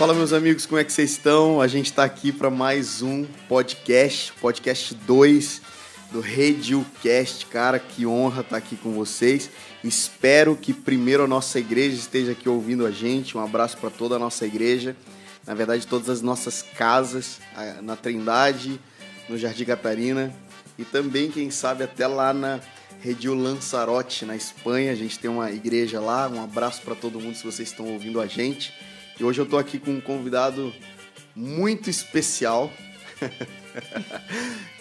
Fala, meus amigos, como é que vocês estão? A gente está aqui para mais um podcast 2 do RedilCast. Cara, que honra estar aqui com vocês. Espero que primeiro a nossa igreja esteja aqui ouvindo a gente. Um abraço para toda a nossa igreja. Na verdade, todas as nossas casas, na Trindade, no Jardim Catarina e também, quem sabe, até lá na Redil Lanzarote, na Espanha. A gente tem uma igreja lá. Um abraço para todo mundo se vocês estão ouvindo a gente. E hoje eu tô aqui com um convidado muito especial,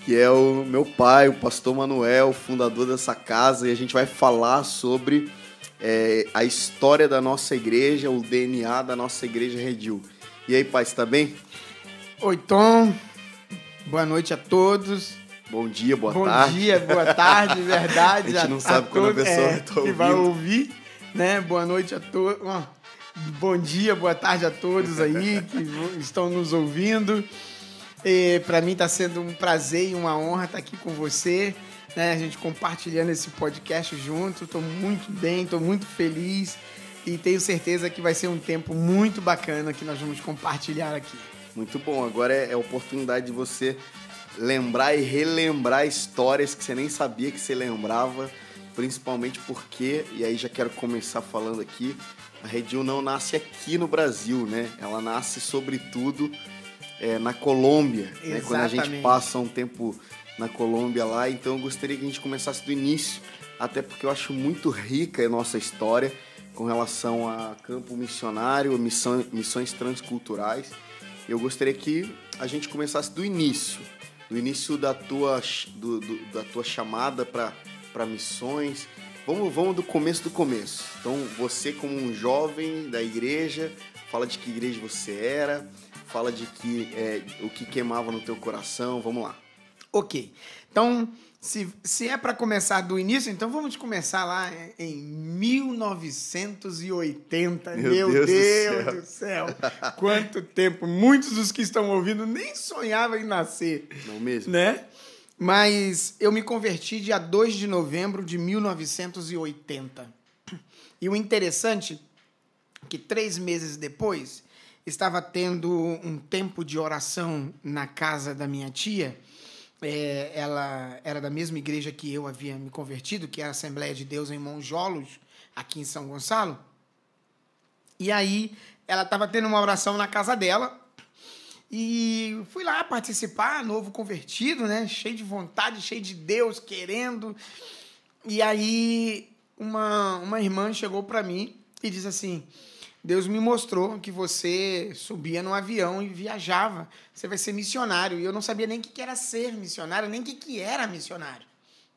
que é o meu pai, o pastor Manuel, fundador dessa casa, e a gente vai falar sobre a história da nossa igreja, o DNA da nossa igreja Redil. E aí, pai, você tá bem? Oi, Tom. Boa noite a todos. Bom dia, boa tarde. Bom dia, boa tarde, verdade. A gente não sabe quando a pessoa tá ouvindo. Que vai ouvir, né? Boa noite a todos. Bom dia, boa tarde a todos aí que estão nos ouvindo. Para mim está sendo um prazer e uma honra estar aqui com você, né? A gente compartilhando esse podcast junto. Estou muito bem, estou muito feliz e tenho certeza que vai ser um tempo muito bacana que nós vamos compartilhar aqui. Muito bom. Agora é a oportunidade de você lembrar e relembrar histórias que você nem sabia que você lembrava, principalmente porque, e aí já quero começar falando aqui, a Redil não nasce aqui no Brasil, né? Ela nasce, sobretudo, na Colômbia, né? Quando a gente passa um tempo na Colômbia lá. Então, eu gostaria que a gente começasse do início, até porque eu acho muito rica a nossa história com relação a campo missionário, missões transculturais. Eu gostaria que a gente começasse do início da tua chamada para missões. Vamos do começo. Então, você como um jovem da igreja, fala de que igreja você era, fala de o que queimava no teu coração. Vamos lá. Ok. Então, se é para começar do início, então vamos começar lá em 1980. Meu Deus do céu! Quanto tempo! Muitos dos que estão ouvindo nem sonhavam em nascer. Não mesmo? Né? Mas eu me converti dia 2 de novembro de 1980. E o interessante é que 3 meses depois estava tendo um tempo de oração na casa da minha tia. Ela era da mesma igreja que eu havia me convertido, que é a Assembleia de Deus em Monjolos, aqui em São Gonçalo. E aí ela estava tendo uma oração na casa dela. E fui lá participar, novo convertido, né? Cheio de vontade, cheio de Deus, querendo. E aí uma irmã chegou para mim e disse assim: Deus me mostrou que você subia num avião e viajava. Você vai ser missionário. E eu não sabia nem o que era ser missionário, nem o que era missionário.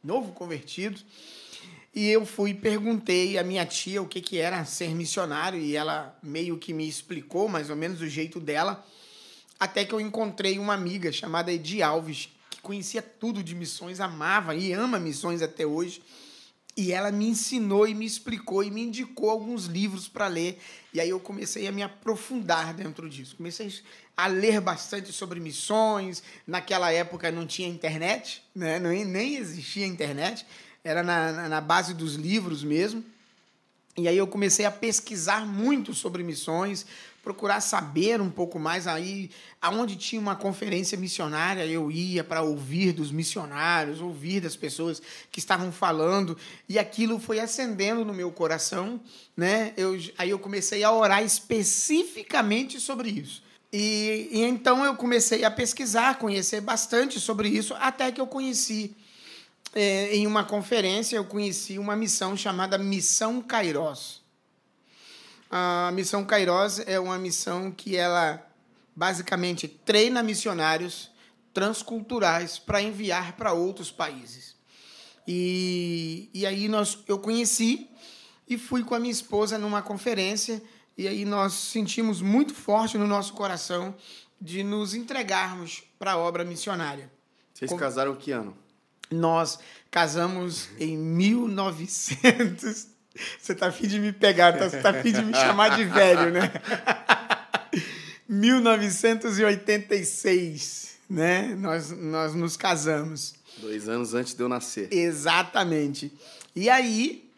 Novo convertido. E eu fui e perguntei à minha tia o que era ser missionário. E ela meio que me explicou, mais ou menos, do jeito dela. Até que eu encontrei uma amiga chamada Edi Alves, que conhecia tudo de missões, amava e ama missões até hoje. E ela me ensinou e me explicou e me indicou alguns livros para ler. E aí eu comecei a me aprofundar dentro disso. Comecei a ler bastante sobre missões. Naquela época não tinha internet, né? Nem existia internet. Era na base dos livros mesmo. E aí eu comecei a pesquisar muito sobre missões, procurar saber um pouco mais. Aí, aonde tinha uma conferência missionária, eu ia para ouvir dos missionários, ouvir das pessoas que estavam falando, e aquilo foi acendendo no meu coração, né? Aí eu comecei a orar especificamente sobre isso. E então eu comecei a pesquisar, conhecer bastante sobre isso, até que eu conheci, em uma conferência, eu conheci uma missão chamada Missão Kairos. A Missão Kairos é uma missão que ela basicamente treina missionários transculturais para enviar para outros países. E aí eu conheci e fui com a minha esposa numa conferência, e aí nós sentimos muito forte no nosso coração de nos entregarmos para a obra missionária. Vocês casaram que ano? Nós casamos em 1900... Você tá a fim de me pegar, você tá a fim de me chamar de velho, né? 1986, né? Nós nos casamos. 2 anos antes de eu nascer. Exatamente. E aí,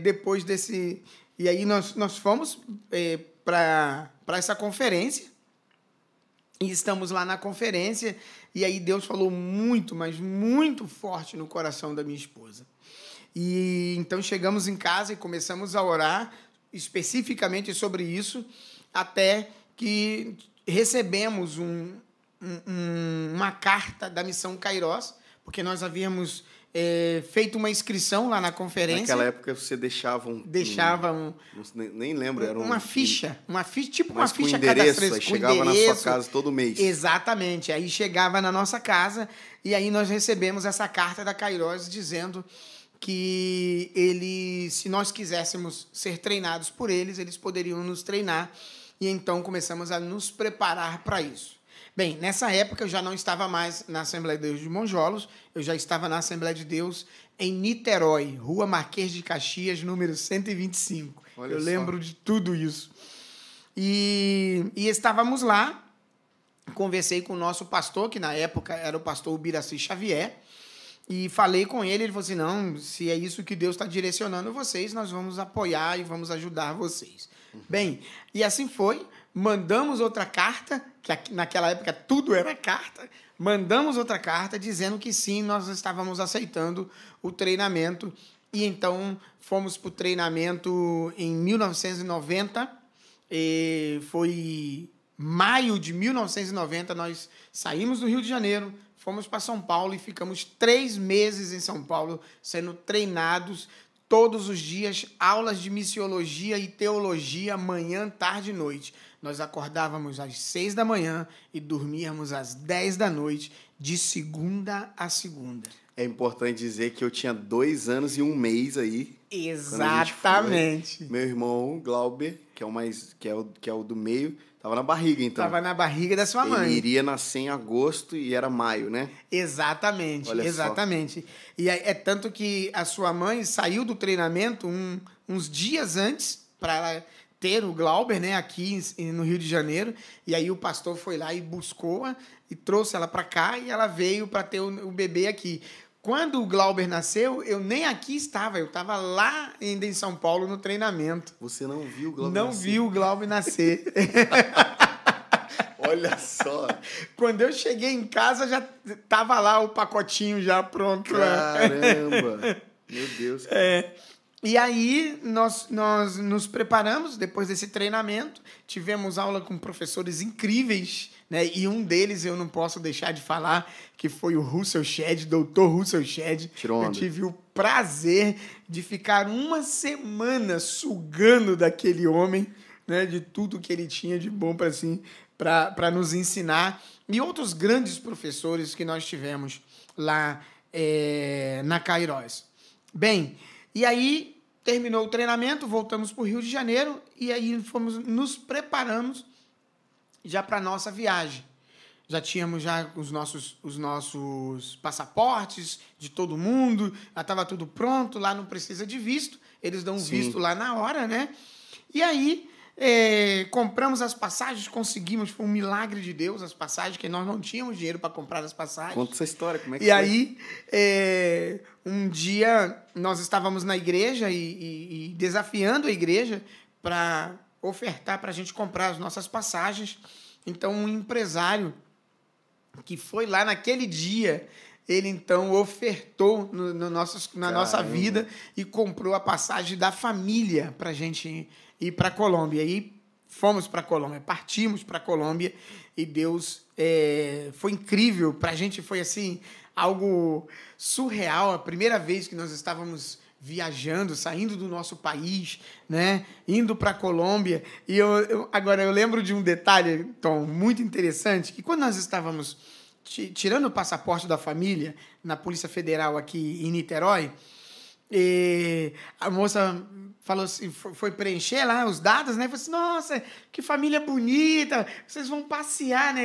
depois desse... E aí nós fomos para essa conferência. E estamos lá na conferência, e aí Deus falou muito, mas muito forte no coração da minha esposa. E então chegamos em casa e começamos a orar especificamente sobre isso, até que recebemos uma carta da Missão Kairos, porque nós havíamos feito uma inscrição lá na conferência. Naquela época você deixava nem lembro, era uma ficha, tipo uma ficha endereço, cadastral, aí chegava na sua casa todo mês. Exatamente, aí chegava na nossa casa e aí nós recebemos essa carta da Kairos dizendo que se nós quiséssemos ser treinados por eles poderiam nos treinar, e então começamos a nos preparar para isso. Bem, nessa época eu já não estava mais na Assembleia de Deus de Monjolos, eu já estava na Assembleia de Deus em Niterói, Rua Marquês de Caxias, número 125. Eu lembro de tudo isso. E estávamos lá, conversei com o nosso pastor, que na época era o pastor Ubiraci Xavier, e falei com ele falou assim, não, se é isso que Deus está direcionando vocês, nós vamos apoiar e vamos ajudar vocês. Bem, e assim foi, mandamos outra carta, que naquela época tudo era carta, mandamos outra carta dizendo que sim, nós estávamos aceitando o treinamento, e então fomos para o treinamento em 1990, foi maio de 1990, nós saímos do Rio de Janeiro, fomos para São Paulo e ficamos 3 meses em São Paulo sendo treinados todos os dias, aulas de missiologia e teologia, manhã, tarde e noite. Nós acordávamos às 6 da manhã e dormíamos às 10 da noite, de segunda a segunda. É importante dizer que eu tinha 2 anos e 1 mês aí. Exatamente. Meu irmão, Glauber, que é o do meio, estava na barriga, então. Estava na barriga da sua mãe. Ele iria nascer em agosto e era maio, né? Exatamente, Olha exatamente. Só. E é tanto que a sua mãe saiu do treinamento uns dias antes para ter o Glauber, né, aqui no Rio de Janeiro. E aí o pastor foi lá e buscou-a e trouxe ela para cá e ela veio para ter o bebê aqui. Quando o Glauber nasceu, eu nem aqui estava, eu estava lá ainda em São Paulo no treinamento. Você não viu o Glauber nascer? Não vi o Glauber nascer. Olha só. Quando eu cheguei em casa, já estava lá o pacotinho já pronto. Caramba! Meu Deus. E aí nós nos preparamos depois desse treinamento, tivemos aula com professores incríveis, né? E um deles eu não posso deixar de falar, que foi o Russell Shedd, doutor Russell Shedd. Eu tive o prazer de ficar 1 semana sugando daquele homem, né? De tudo que ele tinha de bom para nos ensinar. E outros grandes professores que nós tivemos lá na Kairos. Bem, e aí terminou o treinamento, voltamos para o Rio de Janeiro e aí nos preparamos já para a nossa viagem. Já tínhamos os nossos passaportes de todo mundo, já estava tudo pronto, lá não precisa de visto, eles dão visto lá na hora, né? E aí compramos as passagens, conseguimos, foi um milagre de Deus, as passagens, que nós não tínhamos dinheiro para comprar as passagens. Conta essa história, como é que foi? E aí, um dia, nós estávamos na igreja e desafiando a igreja para ofertar para a gente comprar as nossas passagens. Então, um empresário que foi lá naquele dia, ele então ofertou na nossa vida e comprou a passagem da família para a gente ir para a Colômbia. E aí fomos para a Colômbia, partimos para a Colômbia e Deus foi incrível. Para a gente foi assim algo surreal. A primeira vez que nós estávamos viajando, saindo do nosso país, né, indo para a Colômbia. E agora eu lembro de um detalhe, Tom, muito interessante, que quando nós estávamos tirando o passaporte da família na Polícia Federal aqui em Niterói, a moça falou assim, foi preencher lá os dados, né? Falou assim, nossa, que família bonita, vocês vão passear, né?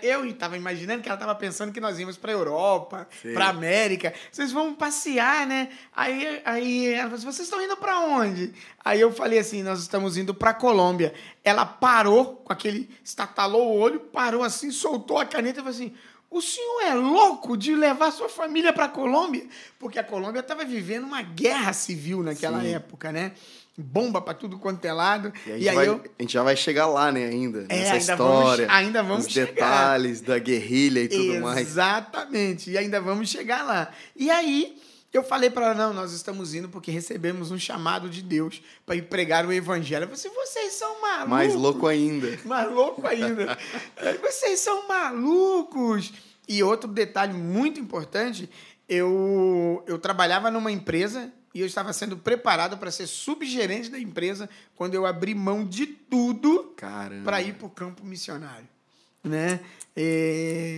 Eu estava imaginando que ela estava pensando que nós íamos para a Europa, para a América. Vocês vão passear, né? Aí ela falou assim, vocês estão indo para onde? Aí eu falei assim, nós estamos indo para a Colômbia. Ela parou com aquele, estatalou o olho, parou assim, soltou a caneta e falou assim, o senhor é louco de levar sua família para a Colômbia? Porque a Colômbia estava vivendo uma guerra civil naquela época, né? Bomba para tudo quanto é lado. E aí a gente já vai chegar lá, né, ainda. Nessa história. Ainda vamos os chegar. detalhes da guerrilha e tudo mais. Exatamente. E ainda vamos chegar lá. E aí, eu falei para ela, não, nós estamos indo porque recebemos um chamado de Deus para ir pregar o evangelho. Eu falei assim, vocês são malucos. Mais louco ainda. Mais louco ainda. Vocês são malucos. E outro detalhe muito importante, eu trabalhava numa empresa e eu estava sendo preparado para ser subgerente da empresa quando eu abri mão de tudo para ir para o campo missionário, né?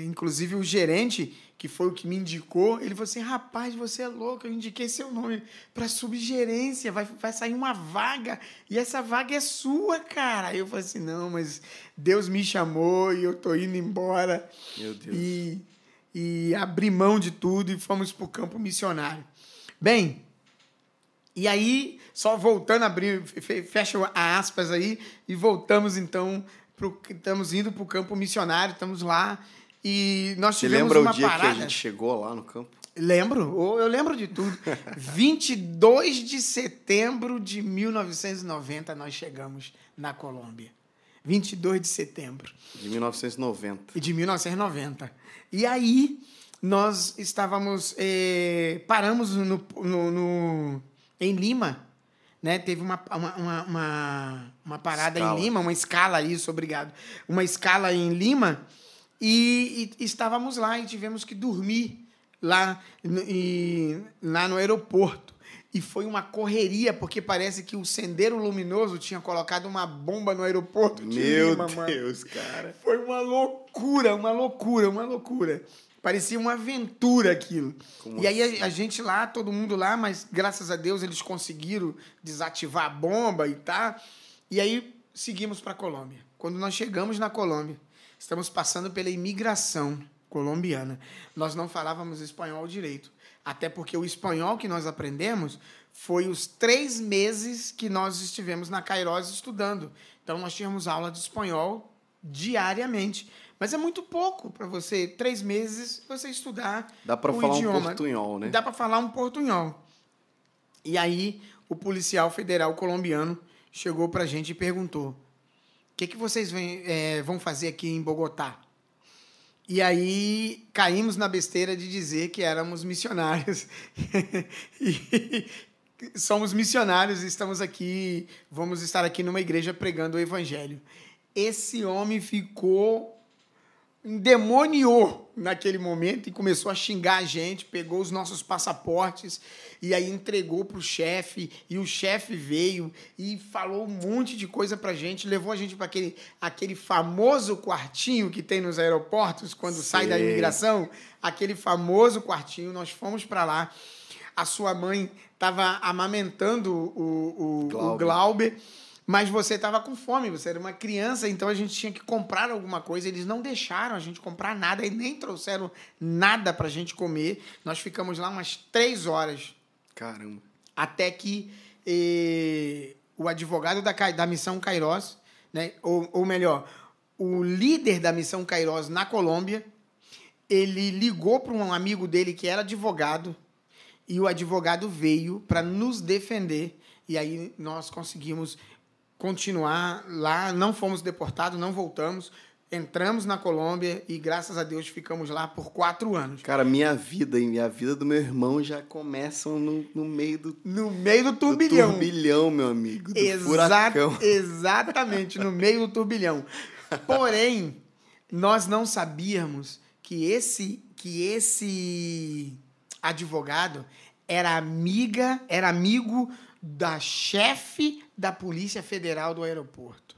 Inclusive, o gerente, que foi o que me indicou, ele falou assim, rapaz, você é louco, eu indiquei seu nome para subgerência, vai sair uma vaga, e essa vaga é sua, cara. Aí eu falei assim, não, mas Deus me chamou e eu tô indo embora. Meu Deus. E abri mão de tudo e fomos para o campo missionário. Bem, e aí, só voltando a abrir, fecha aspas aí, e voltamos então, estamos indo para o campo missionário, estamos lá, e nós tivemos uma parada. Você lembra o dia que a gente chegou lá no campo? Lembro, eu lembro de tudo. 22 de setembro de 1990 nós chegamos na Colômbia. 22 de setembro. De 1990. E de 1990. E aí, nós estávamos, paramos em Lima, né? Teve uma parada em Lima, uma escala, isso, obrigado. Uma escala em Lima, e estávamos lá e tivemos que dormir lá no aeroporto. E foi uma correria, porque parece que o Sendero Luminoso tinha colocado uma bomba no aeroporto de Lima, mano. Meu Deus, cara. Foi uma loucura, uma loucura, uma loucura. Parecia uma aventura aquilo. E aí a gente lá, todo mundo lá, mas graças a Deus eles conseguiram desativar a bomba e tal. E aí seguimos para a Colômbia. Quando nós chegamos na Colômbia, estamos passando pela imigração colombiana. Nós não falávamos espanhol direito. Até porque o espanhol que nós aprendemos foi os 3 meses que nós estivemos na Kairos estudando. Então nós tínhamos aula de espanhol diariamente. Mas é muito pouco para você, 3 meses, você estudar o idioma. Dá para falar um portunhol, né? Dá para falar um portunhol. E aí, o policial federal colombiano chegou para a gente e perguntou, o que vocês vão fazer aqui em Bogotá? E aí, caímos na besteira de dizer que éramos missionários. E somos missionários e vamos estar aqui numa igreja pregando o evangelho. Esse homem endemoniou naquele momento e começou a xingar a gente, pegou os nossos passaportes e aí entregou para o chefe, e o chefe veio e falou um monte de coisa para a gente, levou a gente para aquele famoso quartinho que tem nos aeroportos quando sai da imigração, aquele famoso quartinho, nós fomos para lá, a sua mãe estava amamentando o Glauber, mas você estava com fome, você era uma criança, então a gente tinha que comprar alguma coisa. Eles não deixaram a gente comprar nada e nem trouxeram nada para a gente comer. Nós ficamos lá umas 3 horas. Caramba. Até que o advogado da Missão Kairos, né, ou melhor, o líder da Missão Kairos na Colômbia, ele ligou para um amigo dele que era advogado e o advogado veio para nos defender. E aí nós conseguimos continuar lá, não fomos deportados, não voltamos, entramos na Colômbia e, graças a Deus, ficamos lá por 4 anos. Cara, minha vida e a vida do meu irmão já começam no meio do... No meio do turbilhão. Do turbilhão, meu amigo, do furacão. Exatamente, no meio do turbilhão. Porém, nós não sabíamos que esse advogado era amigo da chefe da Polícia Federal do aeroporto.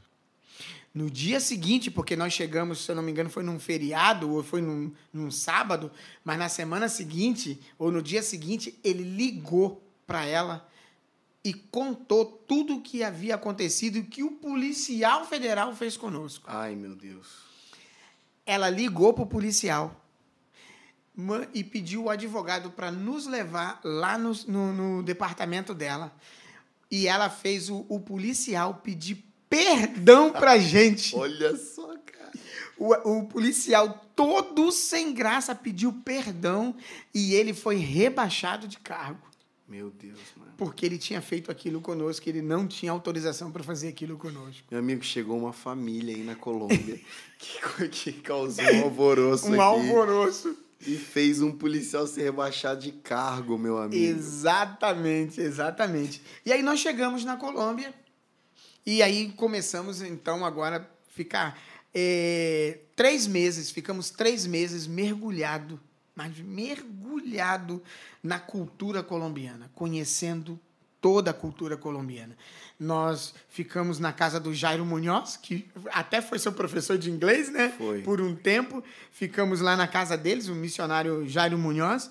No dia seguinte, porque nós chegamos, se eu não me engano, foi num feriado ou foi num sábado, mas na semana seguinte, ou no dia seguinte, ele ligou para ela e contou tudo o que havia acontecido e que o policial federal fez conosco. Ai, meu Deus. Ela ligou para o policial e pediu o advogado para nos levar lá no departamento dela. E ela fez o policial pedir perdão pra gente. Olha só, cara. O policial, todo sem graça, pediu perdão e ele foi rebaixado de cargo. Meu Deus, mano. Porque ele tinha feito aquilo conosco, ele não tinha autorização para fazer aquilo conosco. Meu amigo, chegou uma família aí na Colômbia que causou um alvoroço aqui. Alvoroço. E fez um policial ser rebaixado de cargo, meu amigo. Exatamente, exatamente. E aí nós chegamos na Colômbia e aí começamos, então, agora a ficar 3 meses, ficamos 3 meses mergulhado na cultura colombiana, conhecendo toda a cultura colombiana. Nós ficamos na casa do Jairo Munhoz, que até foi seu professor de inglês, né? Foi. Por um tempo. Ficamos lá na casa deles, o missionário Jairo Munhoz.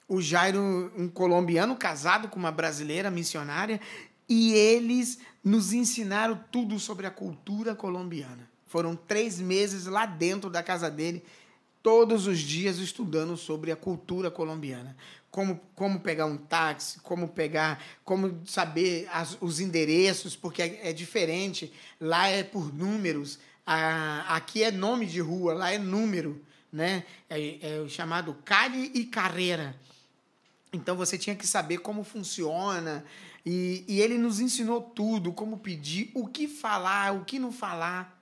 O Jairo, um colombiano casado com uma brasileira missionária, e eles nos ensinaram tudo sobre a cultura colombiana. Foram 3 meses lá dentro da casa dele, todos os dias estudando sobre a cultura colombiana. Como pegar um táxi, como saber os endereços, porque é diferente. Lá é por números, aqui é nome de rua, lá é número, né? É o chamado calle e carreira. Então você tinha que saber como funciona, e ele nos ensinou tudo, como pedir, o que falar, o que não falar.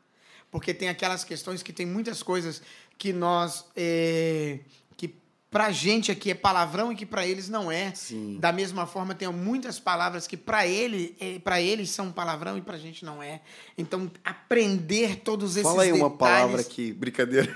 Porque tem aquelas questões que tem muitas coisas que que pra gente aqui é palavrão e que pra eles não é. Sim. Da mesma forma, tem muitas palavras que pra eles são palavrão e pra gente não é. Então, aprender todos esses Fala aí detalhes... uma palavra aqui, brincadeira.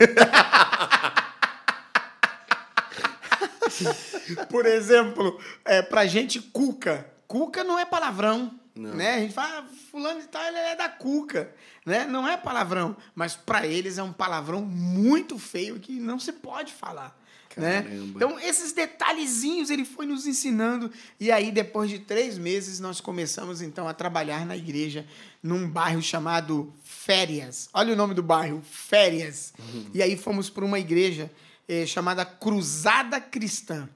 Por exemplo, pra gente, cuca. Cuca não é palavrão. Não. Né? A gente fala, fulano de tal, ele é da cuca. Né? Não é palavrão, mas para eles é um palavrão muito feio que não se pode falar. Né? Então, esses detalhezinhos ele foi nos ensinando. E aí, depois de 3 meses, nós começamos, então, a trabalhar na igreja num bairro chamado Férias. Olha o nome do bairro, Férias. Uhum. E aí fomos para uma igreja chamada Cruzada Cristã,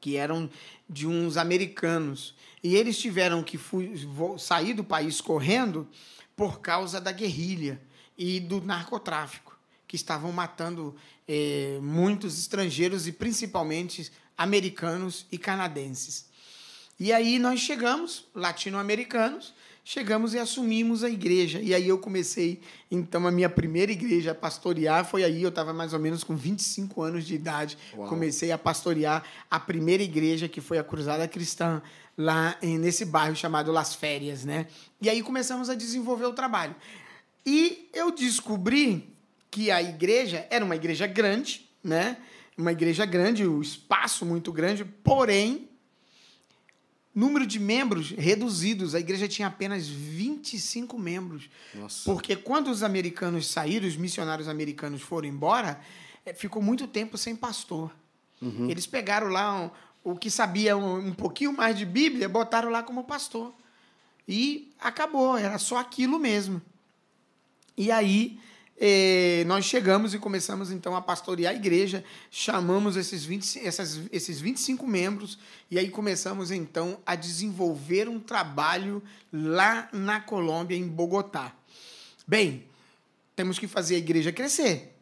que eram de uns americanos. E eles tiveram que sair do país correndo por causa da guerrilha e do narcotráfico, que estavam matando muitos estrangeiros e principalmente americanos e canadenses. E aí nós chegamos, latino-americanos, chegamos e assumimos a igreja. E aí eu comecei, então, a minha primeira igreja a pastorear. Foi aí, eu estava mais ou menos com 25 anos de idade. Uau. Comecei a pastorear a primeira igreja, que foi a Cruzada Cristã, lá nesse bairro chamado Las Férias, né? E aí começamos a desenvolver o trabalho. E eu descobri que a igreja era uma igreja grande, né? Uma igreja grande, o espaço muito grande, porém, número de membros reduzidos. A igreja tinha apenas 25 membros. Nossa. Porque quando os americanos saíram, os missionários americanos foram embora, ficou muito tempo sem pastor. Uhum. Eles pegaram lá o que sabia um pouquinho mais de Bíblia, botaram lá como pastor. E acabou, era só aquilo mesmo. E aí, nós chegamos e começamos, então, a pastorear a igreja, chamamos esses 25 membros, e aí começamos, então, a desenvolver um trabalho lá na Colômbia, em Bogotá. Bem, temos que fazer a igreja crescer.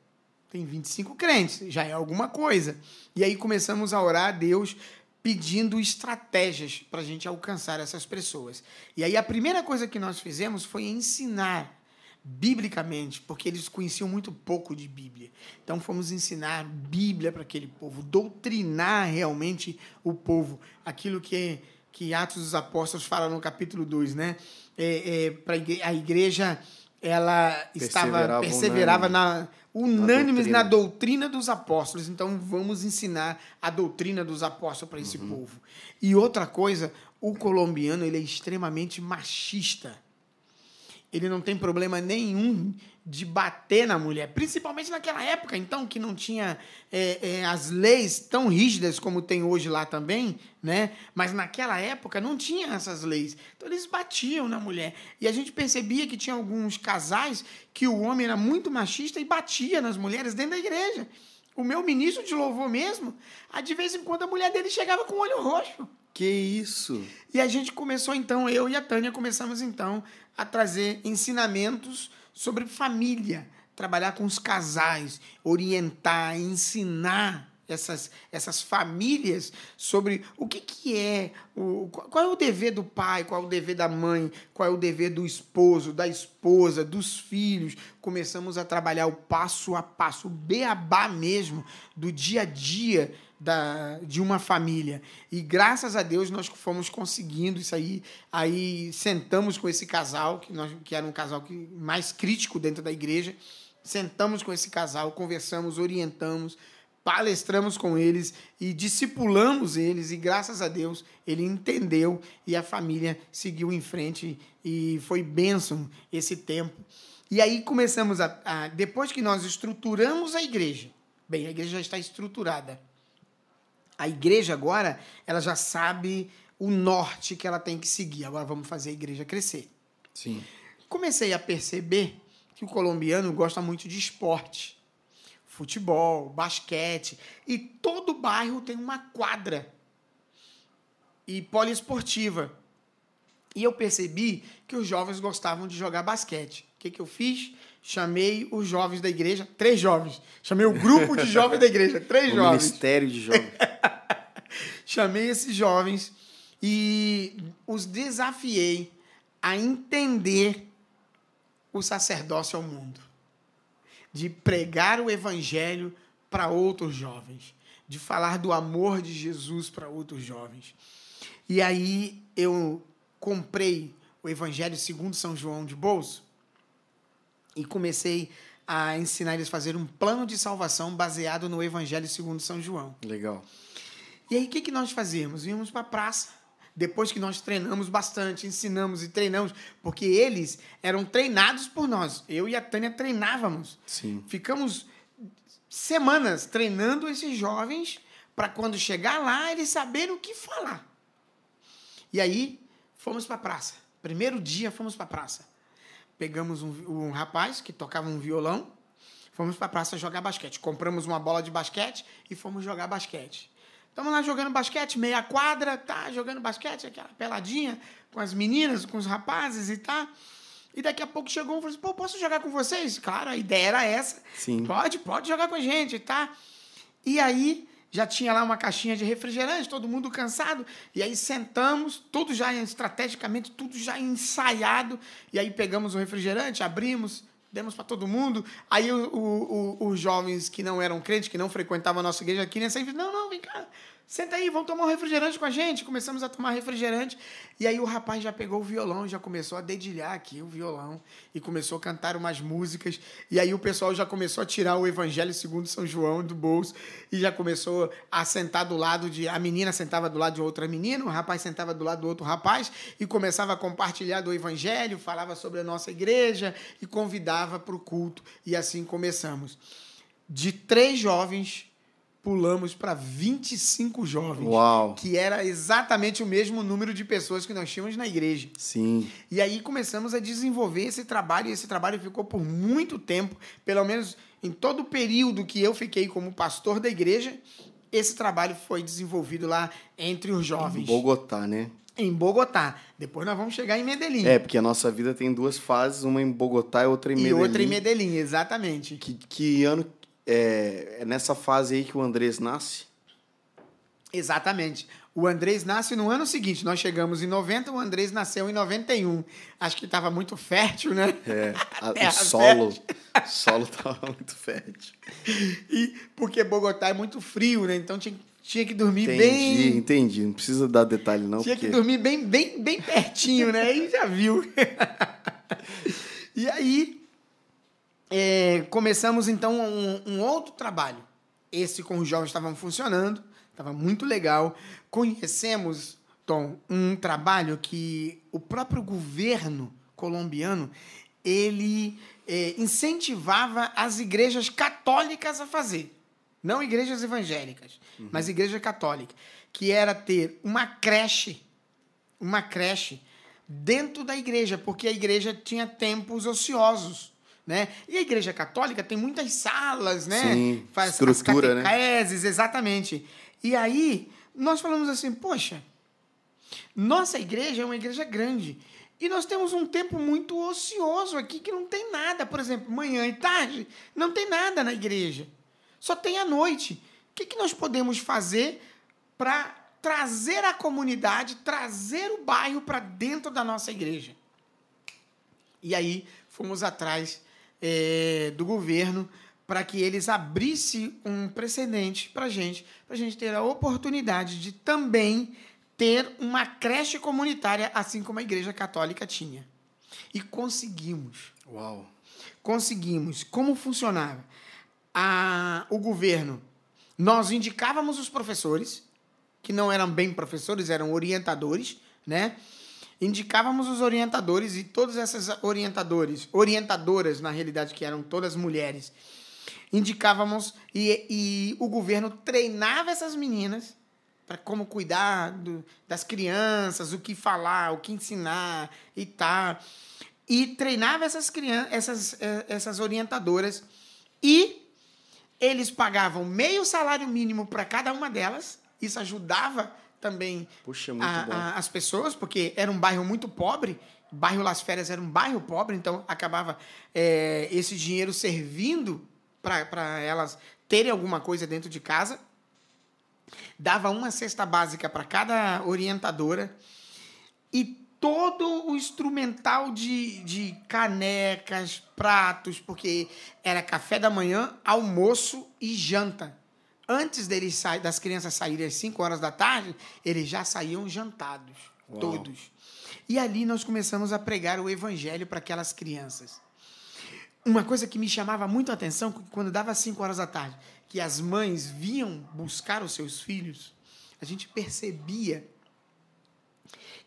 Tem 25 crentes, já é alguma coisa. E aí começamos a orar a Deus, pedindo estratégias para a gente alcançar essas pessoas. E aí a primeira coisa que nós fizemos foi ensinar biblicamente, porque eles conheciam muito pouco de Bíblia. Então fomos ensinar Bíblia para aquele povo, doutrinar realmente o povo. Aquilo que Atos dos Apóstolos fala no capítulo 2, né? A igreja, ela perseverava unânimes na doutrina dos apóstolos. Então, vamos ensinar a doutrina dos apóstolos para esse povo. E outra coisa, o colombiano ele é extremamente machista. Ele não tem problema nenhum de bater na mulher, principalmente naquela época, então, que não tinha as leis tão rígidas como tem hoje lá também, né? Mas naquela época não tinha essas leis. Então, eles batiam na mulher. E a gente percebia que tinha alguns casais que o homem era muito machista e batia nas mulheres dentro da igreja. O meu ministro de louvor mesmo, de vez em quando a mulher dele chegava com o olho roxo. Que isso? E a gente começou, então, eu e a Tânia começamos, então, a trazer ensinamentos sobre família, trabalhar com os casais, orientar, ensinar essas famílias sobre o que é, qual é o dever do pai, qual é o dever da mãe, qual é o dever do esposo, da esposa, dos filhos. Começamos a trabalhar o passo a passo, o beabá mesmo, do dia a dia de uma família. E graças a Deus nós fomos conseguindo isso aí. Aí sentamos com esse casal, que era um casal mais crítico dentro da igreja, sentamos com esse casal, conversamos, orientamos, palestramos com eles e discipulamos eles, e graças a Deus ele entendeu e a família seguiu em frente e foi bênção esse tempo. E aí começamos depois que nós estruturamos a igreja, bem, a igreja já está estruturada, a igreja agora ela já sabe o norte que ela tem que seguir, agora vamos fazer a igreja crescer. Sim. Comecei a perceber que o colombiano gosta muito de esporte, futebol, basquete, e todo bairro tem uma quadra e poliesportiva. E eu percebi que os jovens gostavam de jogar basquete. O que eu fiz? Chamei os jovens da igreja, 3 jovens. Chamei o grupo de jovens da igreja, 3 jovens. Ministério de jovens. Chamei esses jovens e os desafiei a entender o sacerdócio ao mundo, de pregar o evangelho para outros jovens, de falar do amor de Jesus para outros jovens. E aí eu comprei o Evangelho segundo São João de bolso e comecei a ensinar eles a fazer um plano de salvação baseado no Evangelho segundo São João. Legal. E aí o que nós fazíamos? Íamos para a praça, depois que nós treinamos bastante, ensinamos e treinamos, porque eles eram treinados por nós. Eu e a Tânia treinávamos. Sim. Ficamos semanas treinando esses jovens para quando chegar lá, eles saberem o que falar. E aí, fomos para a praça. Primeiro dia, fomos para a praça. Pegamos um rapaz que tocava um violão, fomos para a praça jogar basquete. Compramos uma bola de basquete e fomos jogar basquete. Estamos lá jogando basquete, meia quadra, tá? Jogando basquete, aquela peladinha com as meninas, com os rapazes e tá. E daqui a pouco chegou um e falou assim, pô, posso jogar com vocês? Claro, a ideia era essa. Sim. Pode jogar com a gente, tá? E aí, já tinha lá uma caixinha de refrigerante, todo mundo cansado. E aí sentamos, tudo já estrategicamente, tudo já ensaiado. E aí pegamos o refrigerante, abrimos, demos para todo mundo. Aí os jovens que não eram crentes, que não frequentavam a nossa igreja aqui, sempre, não, vem cá, senta aí, vamos tomar um refrigerante com a gente. Começamos a tomar refrigerante. E aí o rapaz já pegou o violão, já começou a dedilhar aqui o violão e começou a cantar umas músicas. E aí o pessoal já começou a tirar o Evangelho segundo São João do bolso e já começou a sentar do lado de... A menina sentava do lado de outra menina, o rapaz sentava do lado do outro rapaz e começava a compartilhar do Evangelho, falava sobre a nossa igreja e convidava para o culto. E assim começamos. De 3 jovens... pulamos para 25 jovens. Uau. Que era exatamente o mesmo número de pessoas que nós tínhamos na igreja. Sim. E aí começamos a desenvolver esse trabalho, e esse trabalho ficou por muito tempo, pelo menos em todo o período que eu fiquei como pastor da igreja, esse trabalho foi desenvolvido lá entre os jovens. Em Bogotá, né? Em Bogotá. Depois nós vamos chegar em Medellín. É, porque a nossa vida tem 2 fases, uma em Bogotá e outra em Medellín. E outra em Medellín, exatamente. Que ano... É nessa fase aí que o Andrés nasce? Exatamente. O Andrés nasce no ano seguinte. Nós chegamos em 90, o Andrés nasceu em 91. Acho que estava muito fértil, né? O solo estava muito fértil. E porque Bogotá é muito frio, né? Então tinha que dormir bem... Entendi. Não precisa dar detalhe, não. Tinha que dormir bem pertinho, né? Aí já viu. E aí... começamos, então, um outro trabalho. Esse com os jovens estava funcionando, estava muito legal. Conhecemos, Tom, um trabalho que o próprio governo colombiano, ele incentivava as igrejas católicas a fazer. Não igrejas evangélicas, mas igreja católica. Que era ter uma creche dentro da igreja, porque a igreja tinha tempos ociosos. Né? E a igreja católica tem muitas salas, né? Sim, faz estrutura, as catequeses, né? Exatamente. E aí, nós falamos assim, poxa, nossa igreja é uma igreja grande E nós temos um tempo muito ocioso aqui, que não tem nada. Por exemplo, manhã e tarde, não tem nada na igreja. Só tem à noite. O que nós podemos fazer para trazer a comunidade, trazer o bairro para dentro da nossa igreja? E aí fomos atrás do governo para que eles abrissem um precedente para a gente ter a oportunidade de também ter uma creche comunitária, assim como a Igreja Católica tinha. E conseguimos. Uau! Conseguimos. Como funcionava? O governo, nós indicávamos os professores, que não eram bem professores, eram orientadores, né? Indicávamos os orientadores, e todas essas orientadoras, na realidade, que eram todas mulheres, indicávamos, e o governo treinava essas meninas para como cuidar das crianças, o que falar, o que ensinar e tal. E treinava essas orientadoras, e eles pagavam meio salário mínimo para cada uma delas. Isso ajudava também as pessoas, porque era um bairro muito pobre. O bairro Las Férias era um bairro pobre, então acabava esse dinheiro servindo para elas terem alguma coisa dentro de casa. Dava uma cesta básica para cada orientadora, e todo o instrumental de canecas, pratos, porque era café da manhã, almoço e janta. Antes das crianças saírem às 5 horas da tarde, eles já saíam jantados. Uau. Todos. E ali nós começamos a pregar o evangelho para aquelas crianças. Uma coisa que me chamava muito a atenção, quando dava 5 horas da tarde, que as mães vinham buscar os seus filhos, a gente percebia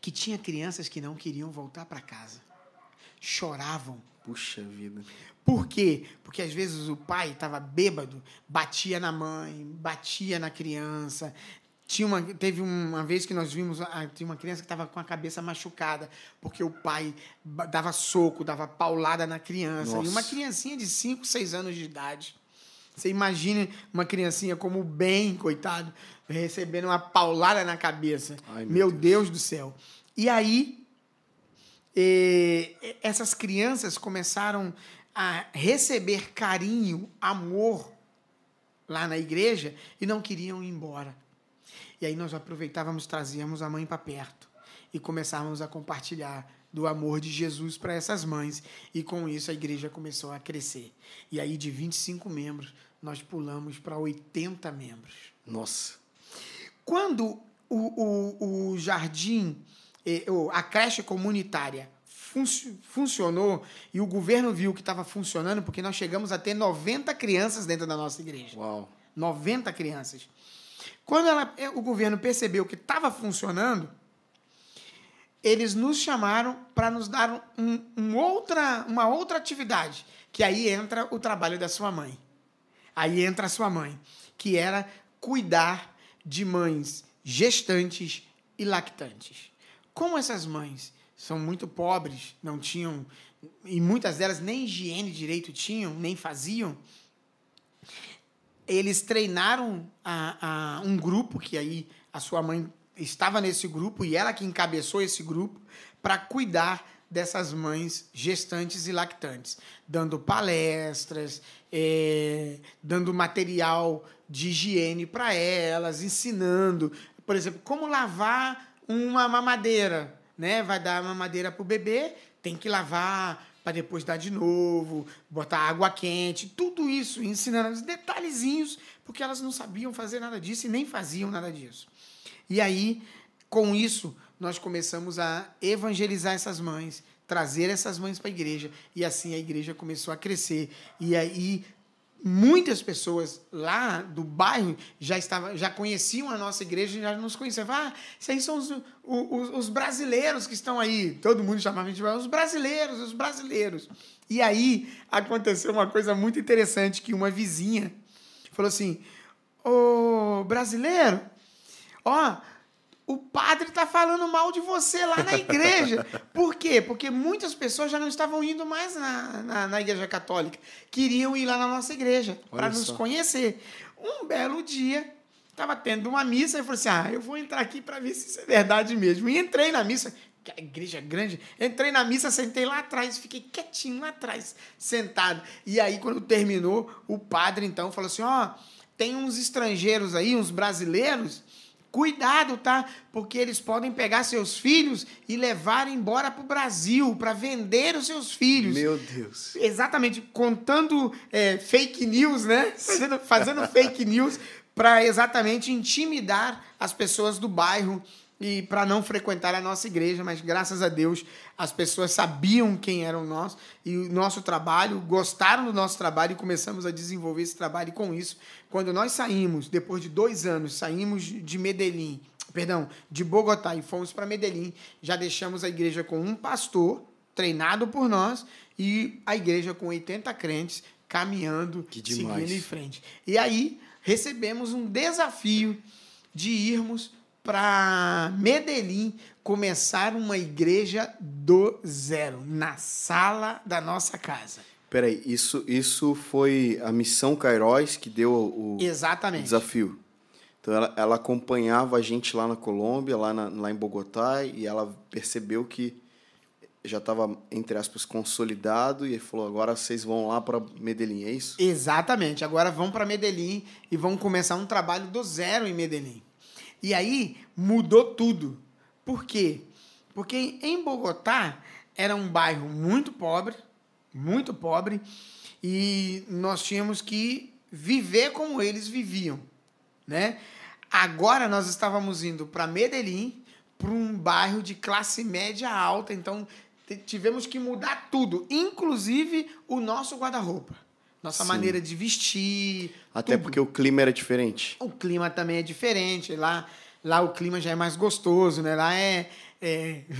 que tinha crianças que não queriam voltar para casa. Choravam. Puxa vida. Por quê? Porque às vezes o pai estava bêbado, batia na mãe, batia na criança. Teve uma vez que nós vimos, tinha uma criança que estava com a cabeça machucada, porque o pai dava soco, dava paulada na criança. Nossa. E uma criancinha de 5, 6 anos de idade. Você imagina uma criancinha como o Ben, coitado, recebendo uma paulada na cabeça. Ai, meu Deus do céu. E aí, essas crianças começaram a receber carinho, amor lá na igreja, e não queriam ir embora. E aí nós aproveitávamos, trazíamos a mãe para perto e começávamos a compartilhar do amor de Jesus para essas mães. E com isso a igreja começou a crescer. E aí de 25 membros, nós pulamos para 80 membros. Nossa! Quando o jardim, a creche comunitária funcionou, e o governo viu que estava funcionando, porque nós chegamos a ter 90 crianças dentro da nossa igreja. Uau! 90 crianças. Quando o governo percebeu que estava funcionando, eles nos chamaram para nos dar uma outra atividade, que aí entra o trabalho da sua mãe. Aí entra a sua mãe, que era cuidar de mães gestantes e lactantes. Como essas mães são muito pobres, não tinham, e muitas delas nem higiene direito tinham, nem faziam, eles treinaram um grupo, que aí a sua mãe estava nesse grupo, e ela que encabeçou esse grupo, para cuidar dessas mães gestantes e lactantes, dando palestras, dando material de higiene para elas, ensinando, por exemplo, como lavar uma mamadeira, né? Vai dar mamadeira para o bebê, tem que lavar para depois dar de novo, botar água quente, tudo isso, ensinando os detalhezinhos, porque elas não sabiam fazer nada disso e nem faziam nada disso. E aí, com isso, nós começamos a evangelizar essas mães, trazer essas mães para a igreja, e assim a igreja começou a crescer. E aí, muitas pessoas lá do bairro já conheciam a nossa igreja, já nos conheciam. Esses aí são os brasileiros que estão aí. Todo mundo chamava de os brasileiros. E aí aconteceu uma coisa muito interessante, que uma vizinha falou assim: ô, brasileiro, ó, o padre está falando mal de você lá na igreja. Por quê? Porque muitas pessoas já não estavam indo mais na igreja católica. Queriam ir lá na nossa igreja para nos conhecer. Um belo dia, estava tendo uma missa, e eu falei assim, eu vou entrar aqui para ver se isso é verdade mesmo. E entrei na missa. a igreja grande. Entrei na missa, sentei lá atrás, fiquei quietinho lá atrás, sentado. E aí, quando terminou, o padre, então, falou assim, tem uns estrangeiros aí, uns brasileiros, cuidado, tá? Porque eles podem pegar seus filhos e levar embora para o Brasil, para vender os seus filhos. Meu Deus. Exatamente, contando fake news, né? Fazendo fake news para exatamente intimidar as pessoas do bairro e para não frequentar a nossa igreja, mas graças a Deus as pessoas sabiam quem eram nós e o nosso trabalho, gostaram do nosso trabalho e começamos a desenvolver esse trabalho. E com isso, quando nós saímos, depois de 2 anos, saímos de Bogotá e fomos para Medellín, já deixamos a igreja com um pastor treinado por nós e a igreja com 80 crentes caminhando, seguindo em frente. E aí recebemos um desafio de irmos para Medellín começar uma igreja do zero, na sala da nossa casa. Peraí, isso foi a Missão Kairos que deu o desafio. Então ela acompanhava a gente lá na Colômbia, lá em Bogotá, e ela percebeu que já estava, entre aspas, consolidado, e falou, agora vocês vão lá para Medellín, é isso? Exatamente, agora vão para Medellín e vão começar um trabalho do zero em Medellín. E aí mudou tudo. Por quê? Porque em Bogotá era um bairro muito pobre, e nós tínhamos que viver como eles viviam, né? Agora nós estávamos indo para Medellín, para um bairro de classe média alta, então tivemos que mudar tudo, inclusive o nosso guarda-roupa. Nossa maneira de vestir. Até tudo. Porque o clima era diferente. O clima também é diferente. Lá o clima já é mais gostoso, né? Lá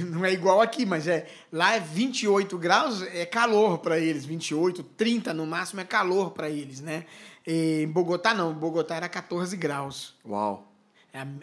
não é igual aqui, mas lá é 28 graus, é calor para eles. 28, 30 no máximo é calor para eles, né? E em Bogotá não. Bogotá era 14 graus. Uau!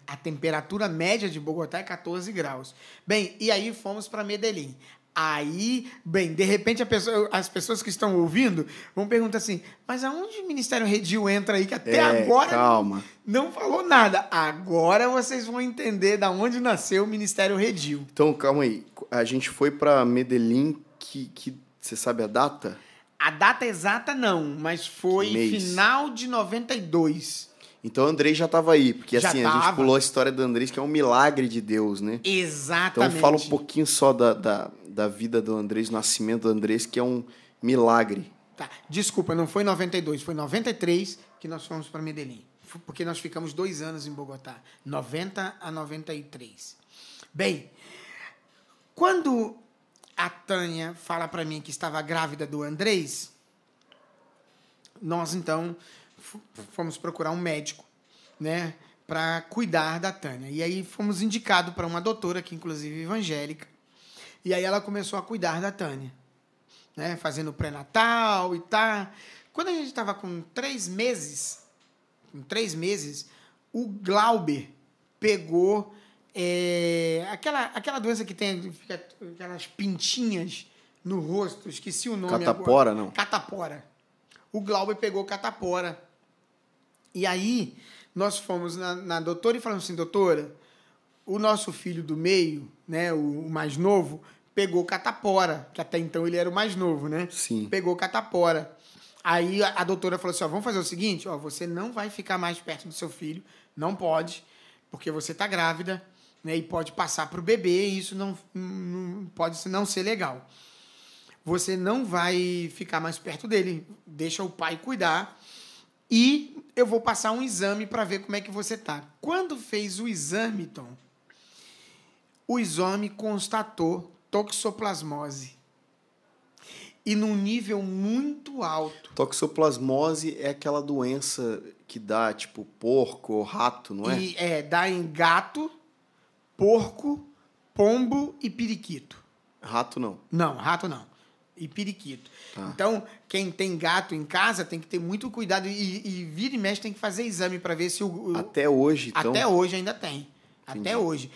A temperatura média de Bogotá é 14 graus. Bem, e aí fomos para Medellín. Aí, bem, de repente as pessoas que estão ouvindo vão perguntar assim, mas aonde o Ministério Redil entra aí, que até agora não falou nada. Agora vocês vão entender de onde nasceu o Ministério Redil. Então, calma aí. A gente foi para Medellín, que você sabe a data? A data exata não, mas foi final de 92. Então o Andrés já estava aí, porque assim, a gente pulou a história do Andrés, que é um milagre de Deus, né? Exatamente. Então fala um pouquinho só da vida do Andrés, do nascimento do Andrés, que é um milagre. Tá, desculpa, não foi 92, foi 93 que nós fomos para Medellín. Porque nós ficamos 2 anos em Bogotá, 90 a 93. Bem, quando a Tânia fala para mim que estava grávida do Andrés, nós então fomos procurar um médico, né, para cuidar da Tânia. E aí fomos indicados para uma doutora, que inclusive é evangélica. E aí ela começou a cuidar da Tânia, né, fazendo pré-natal e tal. Quando a gente estava com 3 meses, o Glauber pegou aquela doença que tem fica aquelas pintinhas no rosto, esqueci o nome agora. Catapora, não? Catapora. O Glauber pegou catapora. E aí, nós fomos na doutora e falamos assim, doutora, o nosso filho do meio, né, o mais novo, pegou catapora, que até então ele era o mais novo, né? Sim. Pegou catapora. Aí a doutora falou assim, vamos fazer o seguinte, você não vai ficar mais perto do seu filho, não pode, porque você está grávida, né, e pode passar para o bebê, e isso não pode não ser legal. Você não vai ficar mais perto dele, deixa o pai cuidar, e eu vou passar um exame para ver como é que você tá. Quando fez o exame, Tom, o exame constatou toxoplasmose. E num nível muito alto. Toxoplasmose é aquela doença que dá, tipo, porco ou rato, não é? Dá em gato, porco, pombo e periquito. Rato não? Não, rato não. E periquito. Tá. Então, quem tem gato em casa tem que ter muito cuidado e vira e mexe tem que fazer exame para ver se Até hoje, então? Até hoje ainda tem. Entendi. Até hoje.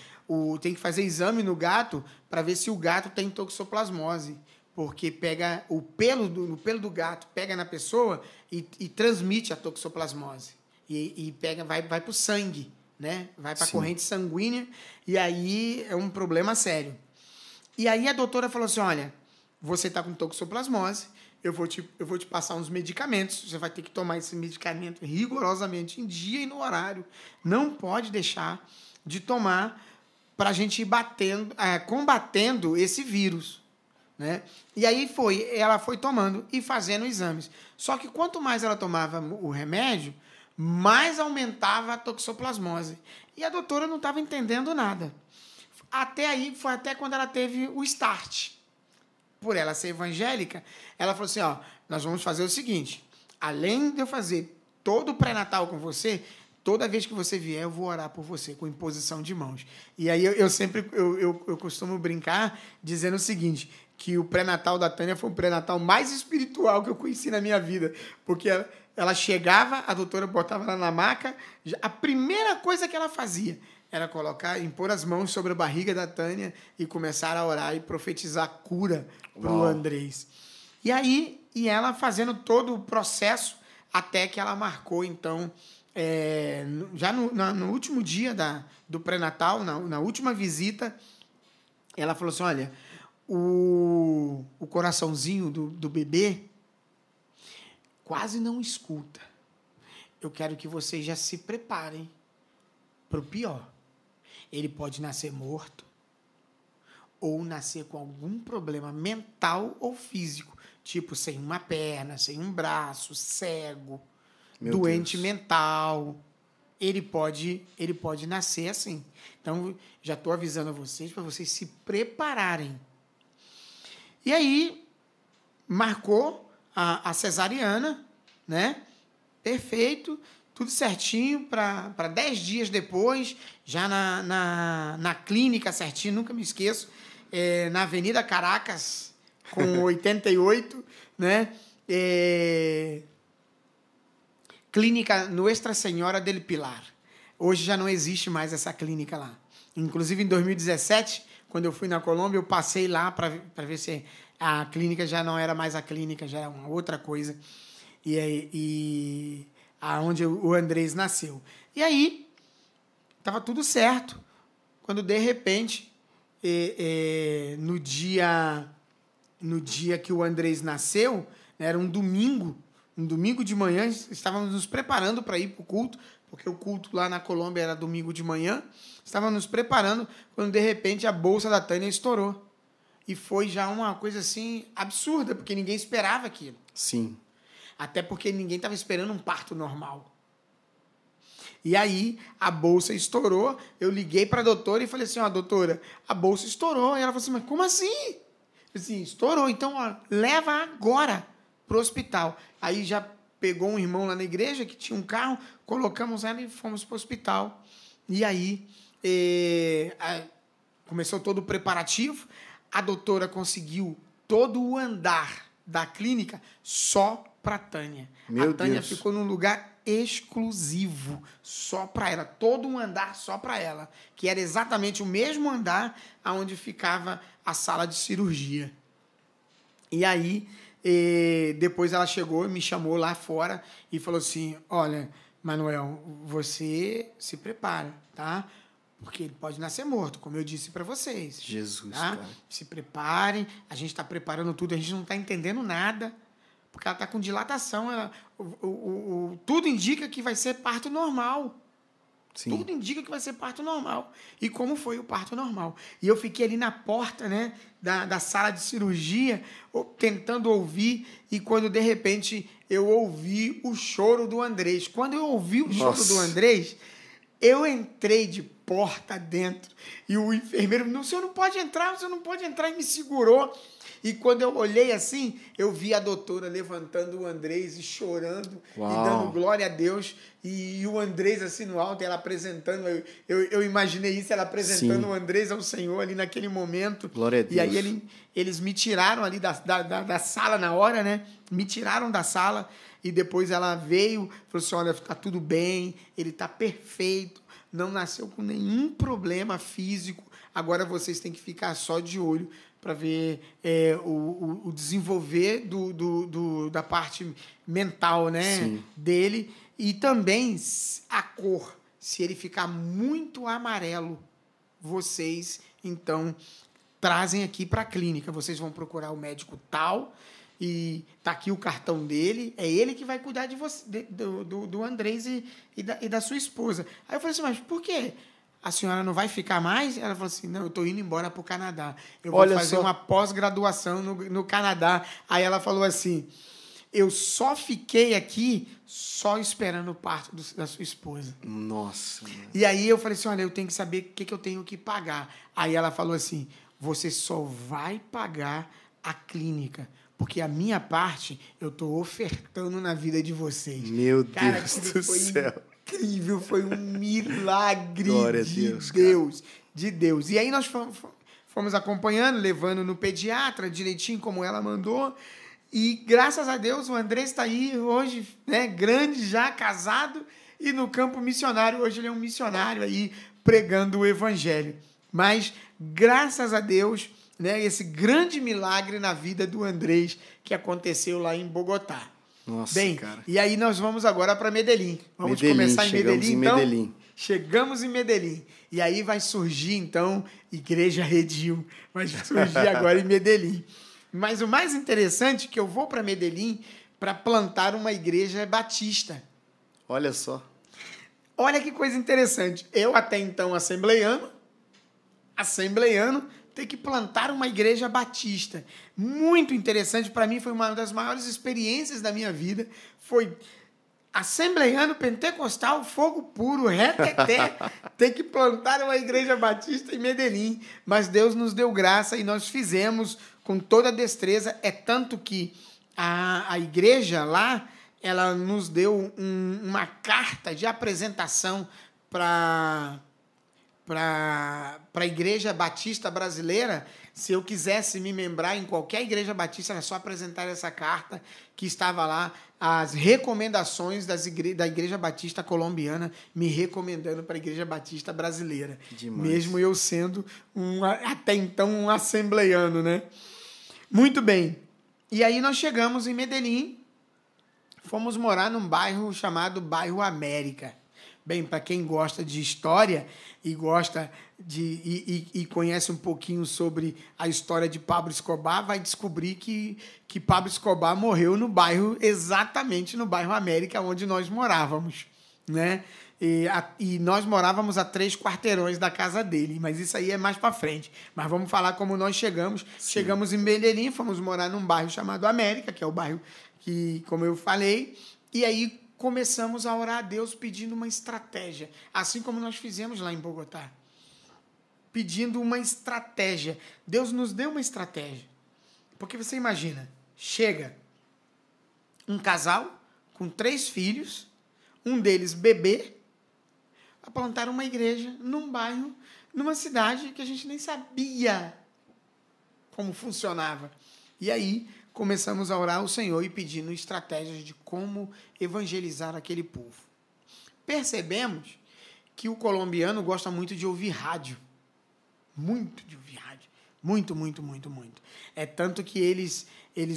Tem que fazer exame no gato para ver se o gato tem toxoplasmose. Porque pega o pelo do gato, pega na pessoa e transmite a toxoplasmose. E vai para o sangue, né? Vai para a corrente sanguínea e aí é um problema sério. E aí a doutora falou assim, olha, você está com toxoplasmose, eu vou te passar uns medicamentos, você vai ter que tomar esse medicamento rigorosamente em dia e no horário. Não pode deixar de tomar para a gente ir combatendo esse vírus. Né? E aí ela foi tomando e fazendo exames. Só que quanto mais ela tomava o remédio, mais aumentava a toxoplasmose. E a doutora não estava entendendo nada. Foi até quando ela teve o start. Por ela ser evangélica, ela falou assim, ó, nós vamos fazer o seguinte, além de eu fazer todo o pré-natal com você, toda vez que você vier, eu vou orar por você, com imposição de mãos. E aí eu costumo brincar dizendo o seguinte, que o pré-natal da Tânia foi o pré-natal mais espiritual que eu conheci na minha vida, porque ela chegava, a doutora botava ela na maca, a primeira coisa que ela fazia era impor as mãos sobre a barriga da Tânia e começar a orar e profetizar cura para o Andrés. E aí, ela fazendo todo o processo até que ela marcou, então, já no último dia do pré-natal, na última visita, ela falou assim, olha, o coraçãozinho do bebê quase não escuta. Eu quero que vocês já se preparem para o pior. Ele pode nascer morto ou nascer com algum problema mental ou físico, tipo sem uma perna, sem um braço, cego, doente mental. Ele pode nascer assim. Então, já estou avisando a vocês para vocês se prepararem. E aí, marcou a cesariana, né? Perfeito. Tudo certinho, para 10 dias depois, já na clínica certinho, nunca me esqueço, na Avenida Caracas, com 88, né? Clínica Nuestra Senhora del Pilar. Hoje já não existe mais essa clínica lá. Inclusive, em 2017, quando eu fui na Colômbia, eu passei lá para ver se a clínica já não era mais a clínica, já era uma outra coisa. Aonde o Andrés nasceu. E aí, estava tudo certo, quando, de repente, no dia que o Andrés nasceu, né, era um domingo de manhã, estávamos nos preparando para ir para o culto, porque o culto lá na Colômbia era domingo de manhã, estávamos nos preparando, quando, de repente, a bolsa da Tânia estourou. E foi já uma coisa, assim, absurda, porque ninguém esperava aquilo. Sim. Até porque ninguém estava esperando um parto normal. E aí, a bolsa estourou, eu liguei para a doutora e falei assim, ó, doutora, a bolsa estourou. E ela falou assim, mas como assim? Eu falei assim, estourou, então, ó, leva agora para o hospital. Aí já pegou um irmão lá na igreja que tinha um carro, colocamos ela e fomos para o hospital. E aí, começou todo o preparativo, a doutora conseguiu todo o andar da clínica só para a Tânia. A Tânia ficou num lugar exclusivo, só para ela. Todo um andar só para ela, que era exatamente o mesmo andar onde ficava a sala de cirurgia. E aí, depois ela chegou e me chamou lá fora e falou assim, olha, Manuel, você se prepara, tá? Porque ele pode nascer morto, como eu disse para vocês. Jesus, tá? cara. Se preparem, a gente está preparando tudo, a gente não está entendendo nada, porque ela está com dilatação. Tudo indica que vai ser parto normal. Sim. Tudo indica que vai ser parto normal. E como foi o parto normal? E eu fiquei ali na porta, né, da sala de cirurgia, tentando ouvir, e quando, de repente, eu ouvi o choro do Andrés. Quando eu ouvi o choro do Andrés, eu entrei de porta dentro. E o enfermeiro, o senhor não pode entrar, e me segurou. E quando eu olhei assim, eu vi a doutora levantando o Andrés e chorando. Uau. E dando glória a Deus. E o Andrés assim no alto, ela apresentando. Eu imaginei isso, ela apresentando Sim. o Andrés ao Senhor ali naquele momento. Glória a Deus. E aí eles me tiraram ali da sala na hora, né? Me tiraram da sala. E depois ela veio, falou assim, olha, tá tudo bem, ele tá perfeito, não nasceu com nenhum problema físico, agora vocês têm que ficar só de olho para ver o desenvolver da parte mental, né, Sim. dele, e também a cor, se ele ficar muito amarelo, vocês, então, trazem aqui para a clínica. Vocês vão procurar o médico tal e tá aqui o cartão dele. É ele que vai cuidar de você, do Andrés e da sua esposa. Aí eu falei assim, mas por quê? A senhora não vai ficar mais? Ela falou assim, não, eu estou indo embora para o Canadá. Eu vou fazer uma pós-graduação no Canadá. Aí ela falou assim, eu só fiquei aqui só esperando o parto da sua esposa. Nossa. E aí eu falei assim, olha, eu tenho que saber o que eu tenho que pagar. Aí ela falou assim, você só vai pagar a clínica, porque a minha parte eu estou ofertando na vida de vocês. Meu Deus do céu. Incrível, foi um milagre de Deus. E aí nós fomos acompanhando, levando no pediatra, direitinho como ela mandou. E graças a Deus o André está aí hoje, né, grande já, casado e no campo missionário. Hoje ele é um missionário aí pregando o evangelho. Mas graças a Deus, né, esse grande milagre na vida do Andrés que aconteceu lá em Bogotá. Nossa, bem, cara. E aí nós vamos agora para Medellín. Vamos começar em Medellín, então? Medellín. Chegamos em Medellín. E aí vai surgir, então, Igreja Redil. Vai surgir agora em Medellín. Mas o mais interessante é que eu vou para Medellín para plantar uma igreja batista. Olha só. Olha que coisa interessante. Eu, até então, assembleiano, ter que plantar uma igreja batista. Muito interessante, para mim foi uma das maiores experiências da minha vida. Foi assembleiano, pentecostal, fogo puro, reteté, ter que plantar uma igreja batista em Medellín. Mas Deus nos deu graça e nós fizemos com toda a destreza. É tanto que a igreja lá, ela nos deu uma carta de apresentação para a Igreja Batista Brasileira. Se eu quisesse me membrar em qualquer igreja batista, era só apresentar essa carta que estava lá, as recomendações da Igreja Batista Colombiana me recomendando para a Igreja Batista Brasileira. Demais. Mesmo eu sendo, até então, um assembleiano, né? Muito bem. E aí nós chegamos em Medellín, fomos morar num bairro chamado Bairro América. Bem, para quem gosta de história e gosta e conhece um pouquinho sobre a história de Pablo Escobar, vai descobrir que Pablo Escobar morreu exatamente no bairro América, onde nós morávamos, né? E nós morávamos a 3 quarteirões da casa dele, mas isso aí é mais para frente. Mas vamos falar como nós chegamos. Sim. Chegamos em Medellín, fomos morar num bairro chamado América, que é o bairro que, como eu falei, e aí começamos a orar a Deus pedindo uma estratégia, assim como nós fizemos lá em Bogotá. Pedindo uma estratégia. Deus nos deu uma estratégia. Porque você imagina, chega um casal com 3 filhos, um deles bebê, a plantar uma igreja num bairro, numa cidade que a gente nem sabia como funcionava. E aí começamos a orar ao Senhor e pedindo estratégias de como evangelizar aquele povo. Percebemos que o colombiano gosta muito de ouvir rádio. Muito de ouvir rádio. Muito, muito, muito, muito. É tanto que eles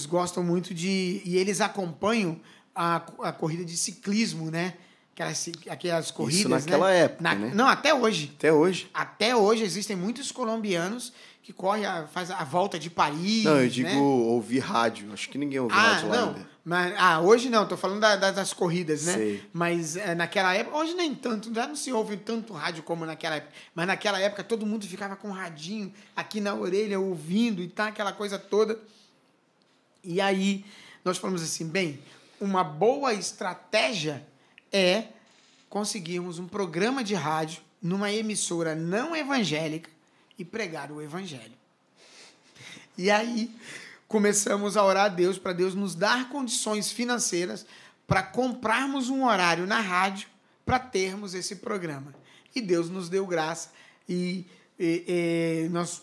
gostam muito de... E eles acompanham a corrida de ciclismo, né? Aquelas corridas, isso naquela época, né? Não, até hoje. Até hoje? Até hoje existem muitos colombianos que faz a volta de Paris. Não, eu digo, né? Ouvir rádio. Acho que ninguém ouve rádio lá ainda. Mas, hoje não, estou falando das corridas, né? Sei. Mas naquela época, hoje nem tanto, já não se ouve tanto rádio como naquela época. Mas naquela época todo mundo ficava com um radinho aqui na orelha, ouvindo e tá, aquela coisa toda. E aí nós falamos assim, bem, uma boa estratégia é conseguirmos um programa de rádio numa emissora não evangélica e pregar o evangelho. E aí começamos a orar a Deus para Deus nos dar condições financeiras para comprarmos um horário na rádio para termos esse programa. E Deus nos deu graça e nós,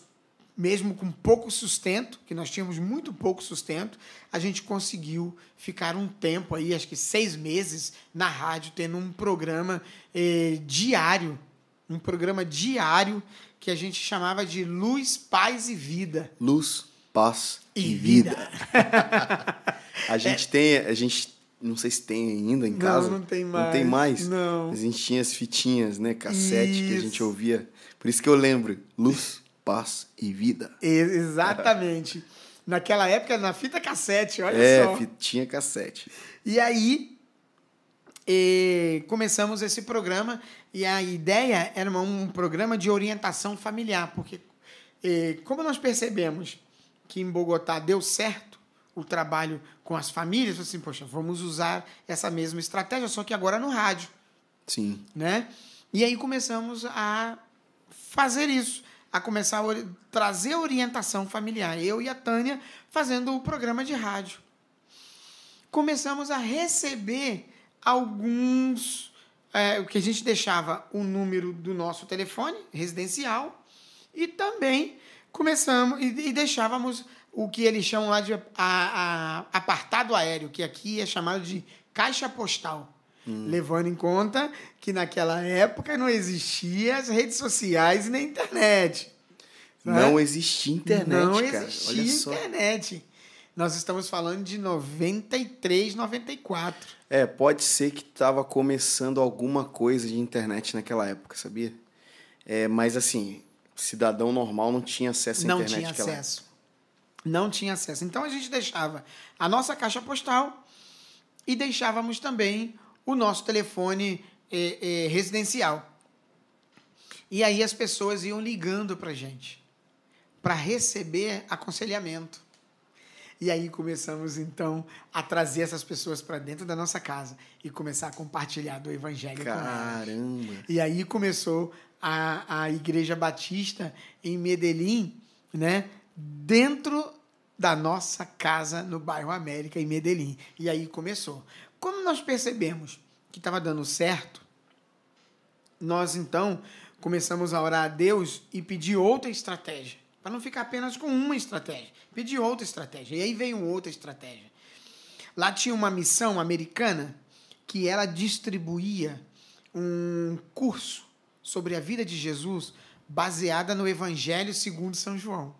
mesmo com pouco sustento, que nós tínhamos muito pouco sustento, a gente conseguiu ficar um tempo aí, acho que 6 meses, na rádio, tendo um programa diário, que a gente chamava de Luz, Paz e Vida. Luz, Paz e Vida. A gente não sei se tem ainda em casa. Não tem mais. Não tem mais? Não. A gente tinha as fitinhas, né? Cassete, isso, que a gente ouvia. Por isso que eu lembro. Luz, paz e vida. Exatamente. Naquela época, na fita cassete, olha só. Fitinha cassete. E aí, começamos esse programa, e a ideia era um programa de orientação familiar, porque como nós percebemos que em Bogotá deu certo o trabalho com as famílias, assim, poxa, vamos usar essa mesma estratégia, só que agora no rádio. Sim. Né? E aí começamos a fazer isso, a começar a trazer orientação familiar. Eu e a Tânia fazendo o programa de rádio. Começamos a receber alguns... o que a gente deixava o número do nosso telefone residencial e também começamos e deixávamos o que eles chamam lá de apartado aéreo, que aqui é chamado de caixa postal. Levando em conta que naquela época não existia as redes sociais e nem internet. Não existia internet, não cara. existia Olha só. internet. Nós estamos falando de 93, 94. Pode ser que estava começando alguma coisa de internet naquela época, sabia? Mas assim, cidadão normal não tinha acesso à internet naquela época. Não tinha acesso. Então a gente deixava a nossa caixa postal e deixávamos também o nosso telefone residencial. E aí as pessoas iam ligando para a gente, para receber aconselhamento. E aí começamos, então, a trazer essas pessoas para dentro da nossa casa e começar a compartilhar do Evangelho com elas. Caramba! E aí começou a Igreja Batista em Medellín, né? Dentro da nossa casa no bairro América, em Medellín. E aí começou. Como nós percebemos que estava dando certo, nós, então, começamos a orar a Deus e pedir outra estratégia, para não ficar apenas com uma estratégia, pedir outra estratégia. E aí veio outra estratégia. Lá tinha uma missão americana que ela distribuía um curso sobre a vida de Jesus baseada no Evangelho segundo São João.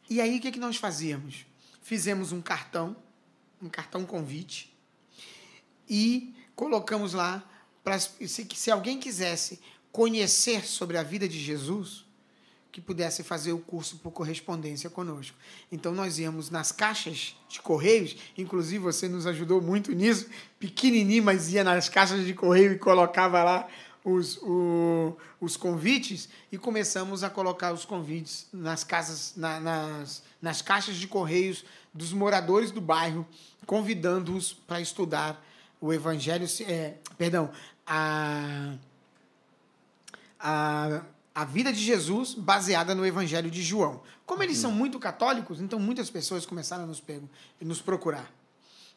E aí o que nós fazíamos? Fizemos um cartão convite, e colocamos lá, se alguém quisesse conhecer sobre a vida de Jesus, que pudesse fazer o curso por correspondência conosco. Então, nós íamos nas caixas de correios, inclusive você nos ajudou muito nisso, pequenininho, mas ia nas caixas de correio e colocava lá os convites, e começamos a colocar os convites nas casas, nas caixas de correios dos moradores do bairro, convidando-os para estudar o Evangelho, a vida de Jesus baseada no Evangelho de João. Como eles são muito católicos, então muitas pessoas começaram a nos procurar.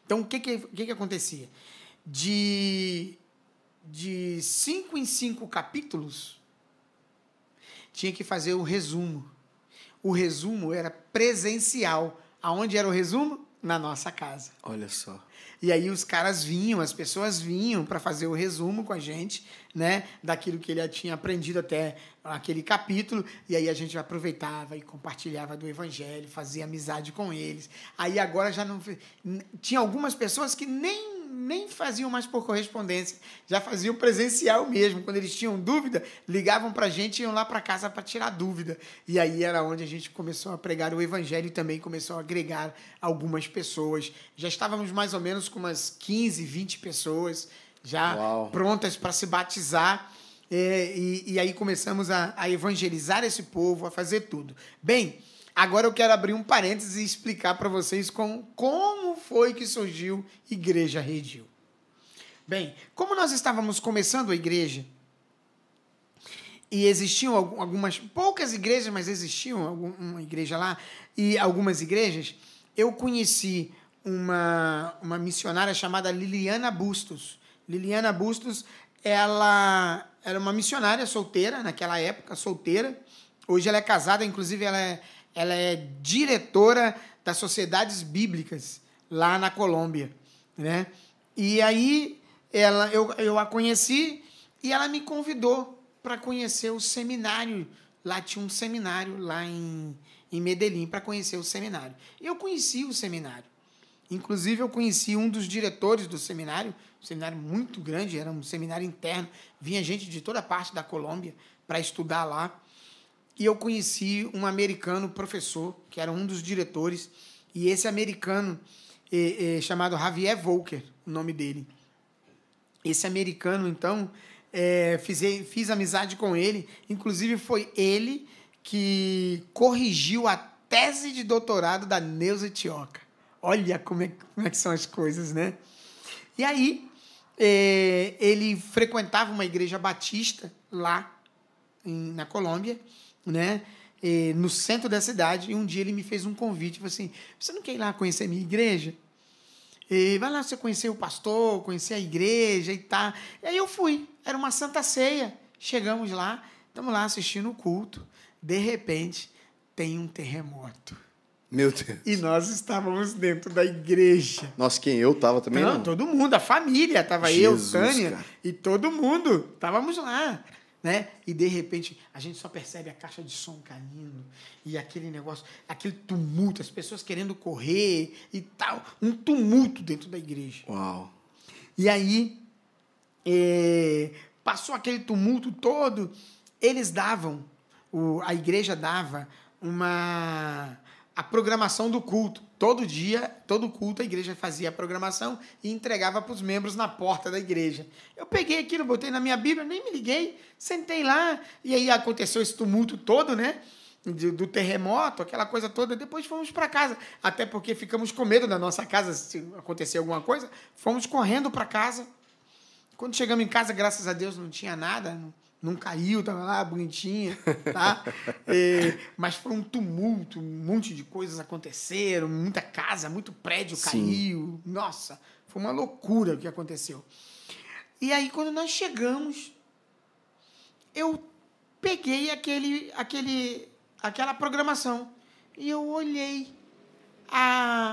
Então, o que acontecia? De 5 em 5 capítulos, tinha que fazer o resumo. O resumo era presencial. Aonde era o resumo? Na nossa casa. Olha só. E aí os caras vinham, as pessoas vinham para fazer o resumo com a gente, né, daquilo que ele tinha aprendido até aquele capítulo, e aí a gente aproveitava e compartilhava do Evangelho, fazia amizade com eles. Aí agora já não... Tinha algumas pessoas que nem faziam mais por correspondência, já faziam presencial mesmo. Quando eles tinham dúvida, ligavam para a gente e iam lá para casa para tirar dúvida. E aí era onde a gente começou a pregar o Evangelho e também começou a agregar algumas pessoas. Já estávamos mais ou menos com umas 15, 20 pessoas já prontas para se batizar. E aí começamos a evangelizar esse povo, a fazer tudo. Bem, agora eu quero abrir um parênteses e explicar para vocês como foi que surgiu Igreja Redil. Bem, como nós estávamos começando a igreja, e existiam algumas, poucas igrejas, mas existiam uma igreja lá, e algumas igrejas, eu conheci uma missionária chamada Liliana Bustos. Liliana Bustos, ela era uma missionária solteira, naquela época, solteira. Hoje ela é casada, inclusive ela é diretora das Sociedades Bíblicas lá na Colômbia, né? E aí eu a conheci e ela me convidou para conhecer o seminário. Lá tinha um seminário lá em Medellín, para conhecer o seminário. E eu conheci o seminário. Inclusive, eu conheci um dos diretores do seminário, um seminário muito grande, era um seminário interno, vinha gente de toda parte da Colômbia para estudar lá. e eu conheci um americano professor, que era um dos diretores, e esse americano chamado Javier Volker, o nome dele. Esse americano, então, fiz amizade com ele, inclusive foi ele que corrigiu a tese de doutorado da Neuza Tioca. Olha como é que são as coisas, né? E aí, ele frequentava uma igreja batista lá na Colômbia, né? No centro da cidade, e um dia ele me fez um convite, falou assim, você não quer ir lá conhecer a minha igreja? Vai lá você conhecer o pastor, conhecer a igreja e tal. E aí eu fui, era uma santa ceia, chegamos lá, estamos lá assistindo o culto, de repente tem um terremoto. Meu Deus. E nós estávamos dentro da igreja. Nossa, quem eu tava também? Não, todo mundo, a família, tava Jesus, eu, Tânia, cara. e todo mundo, estávamos lá, né? E de repente a gente só percebe a caixa de som caindo e aquele negócio, aquele tumulto, as pessoas querendo correr e tal, um tumulto dentro da igreja. Uau. E aí passou aquele tumulto todo, eles davam, a igreja dava a programação do culto. Todo dia, todo culto, a igreja fazia a programação e entregava para os membros na porta da igreja. Eu peguei aquilo, botei na minha Bíblia, nem me liguei, sentei lá, e aí aconteceu esse tumulto todo, né? Do terremoto, aquela coisa toda. Depois fomos para casa, até porque ficamos com medo da nossa casa, se acontecer alguma coisa, fomos correndo para casa. Quando chegamos em casa, graças a Deus, não tinha nada, não caiu, estava lá bonitinha, tá? Mas foi um tumulto, um monte de coisas aconteceram, muita casa, muito prédio caiu. Nossa, foi uma loucura o que aconteceu. E aí, quando nós chegamos, eu peguei aquela programação e eu olhei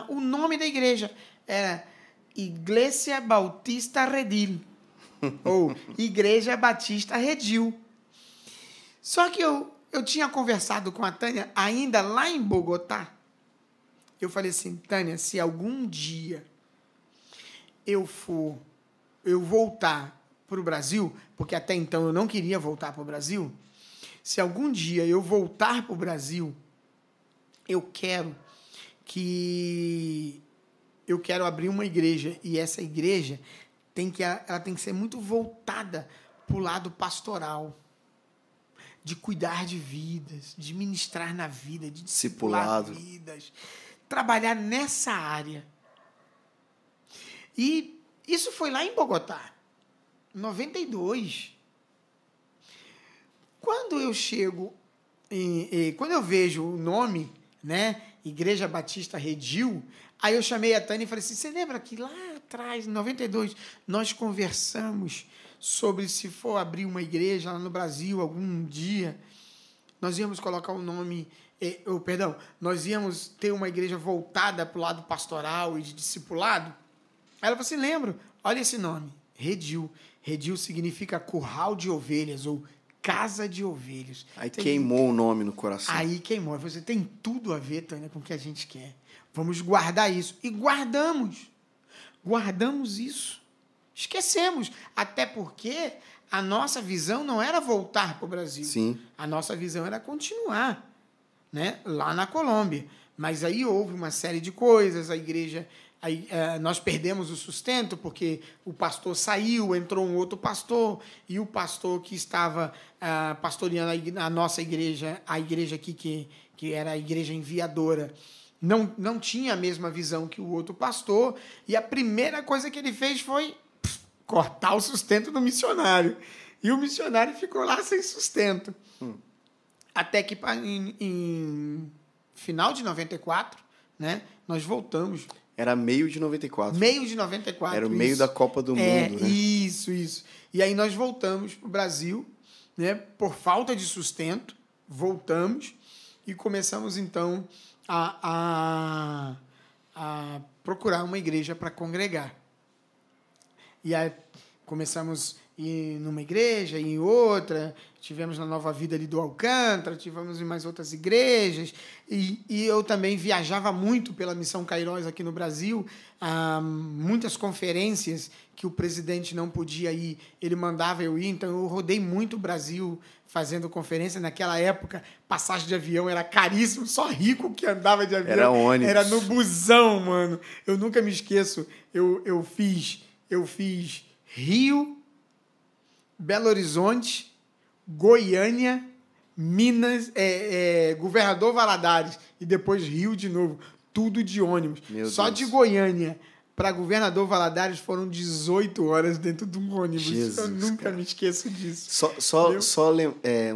o nome da igreja. Era Iglesia Bautista Redil. Ou Igreja Batista Redil. Só que eu tinha conversado com a Tânia ainda lá em Bogotá. Eu falei assim, Tânia, se algum dia eu voltar para o Brasil, porque até então eu não queria voltar para o Brasil, se algum dia eu voltar para o Brasil, eu quero abrir uma igreja, e essa igreja ela tem que ser muito voltada para o lado pastoral, de cuidar de vidas, de ministrar na vida, de discipular vidas, trabalhar nessa área. E isso foi lá em Bogotá, em 92. Quando eu chego, quando eu vejo o nome, né, Igreja Batista Redil, aí eu chamei a Tânia e falei assim, você lembra que lá atrás, em 92, nós conversamos sobre se for abrir uma igreja lá no Brasil algum dia, nós íamos colocar o nome, nós íamos ter uma igreja voltada para o lado pastoral e de discipulado? Aí ela falou assim, lembro, olha esse nome, Redil. Redil significa curral de ovelhas ou casa de ovelhas. Aí queimou o nome no coração. Aí queimou. Você tem tudo a ver, Tânia, com o que a gente quer. Vamos guardar isso. E guardamos. Guardamos isso. Esquecemos. Até porque a nossa visão não era voltar para o Brasil. Sim. A nossa visão era continuar, né, lá na Colômbia. Mas aí houve uma série de coisas. A igreja... nós perdemos o sustento porque o pastor saiu, entrou um outro pastor, e o pastor que estava pastoreando a nossa igreja, a igreja aqui que era a igreja enviadora, não tinha a mesma visão que o outro pastor, e a primeira coisa que ele fez foi cortar o sustento do missionário. E o missionário ficou lá sem sustento. Até que em final de 94, né, nós voltamos. Era meio de 94. Meio de 94. Era o meio da Copa do Mundo, né? Isso. E aí nós voltamos para o Brasil, né, por falta de sustento, voltamos e começamos, então, a procurar uma igreja para congregar. E aí começamos ir numa igreja, ir em outra. Tivemos na Nova Vida ali do Alcântara, tivemos em mais outras igrejas. E eu também viajava muito pela Missão Cairós aqui no Brasil. Muitas conferências que o presidente não podia ir, ele mandava eu ir. Então, eu rodei muito o Brasil fazendo conferência. Naquela época, passagem de avião era caríssimo, só rico que andava de avião. Era ônibus. Era no busão, mano. Eu nunca me esqueço. Eu fiz Rio, Belo Horizonte, Goiânia, Minas, Governador Valadares e depois Rio de novo. Tudo de ônibus. Só de Goiânia para Governador Valadares foram 18 horas dentro de um ônibus. Jesus, eu nunca cara. me esqueço disso.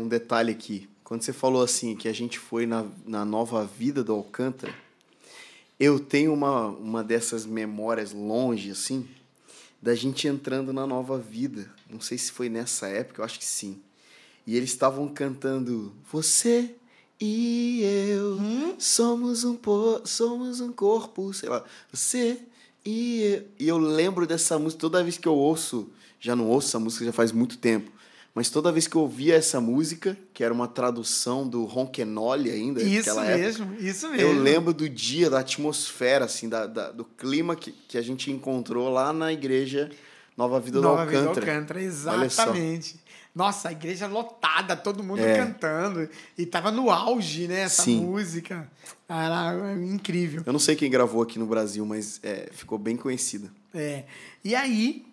Um detalhe aqui. Quando você falou assim que a gente foi na Nova Vida do Alcântara, eu tenho uma dessas memórias longe, assim, da gente entrando na Nova Vida. Não sei se foi nessa época, eu acho que sim. E eles estavam cantando Você e eu somos um corpo, sei lá. Você e eu. E eu lembro dessa música, toda vez que eu ouço, já não ouço essa música já faz muito tempo, mas toda vez que eu ouvia essa música, que era uma tradução do Ronquenole ainda, Isso mesmo. eu lembro do dia, da atmosfera, assim, do clima que a gente encontrou lá na igreja Nova Vida do Alcântara. Exatamente. Nossa, a igreja lotada, todo mundo cantando. E tava no auge, né, essa música. Era incrível. Eu não sei quem gravou aqui no Brasil, mas ficou bem conhecida. E aí,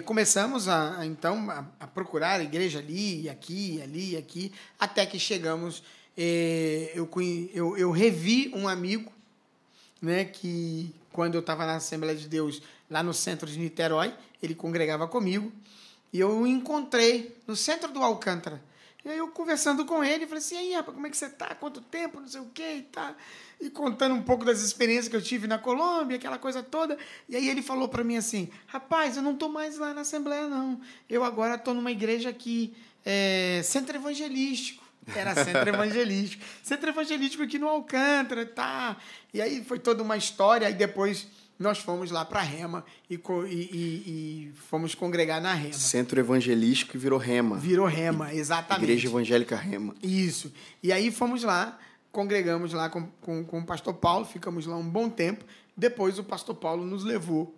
começamos então a procurar a igreja ali, aqui, até que chegamos. Eu revi um amigo, né, que quando eu estava na Assembleia de Deus, lá no centro de Niterói, ele congregava comigo, e eu o encontrei no centro do Alcântara. E aí eu conversando com ele, falei assim, e aí, rapaz, como é que você tá? Quanto tempo? Não sei o quê e tá. E contando um pouco das experiências que eu tive na Colômbia, aquela coisa toda. E aí ele falou para mim assim, rapaz, eu não tô mais lá na Assembleia, não. Eu agora tô numa igreja aqui, Centro Evangelístico. Era Centro Evangelístico. Centro Evangelístico aqui no Alcântara, tá? E aí foi toda uma história, aí depois nós fomos lá para Rema e fomos congregar na Rema. Centro Evangelístico e virou Rema. Virou Rema, exatamente. Igreja Evangélica Rema. Isso. E aí fomos lá, congregamos lá com o pastor Paulo, ficamos lá um bom tempo. Depois o pastor Paulo nos levou,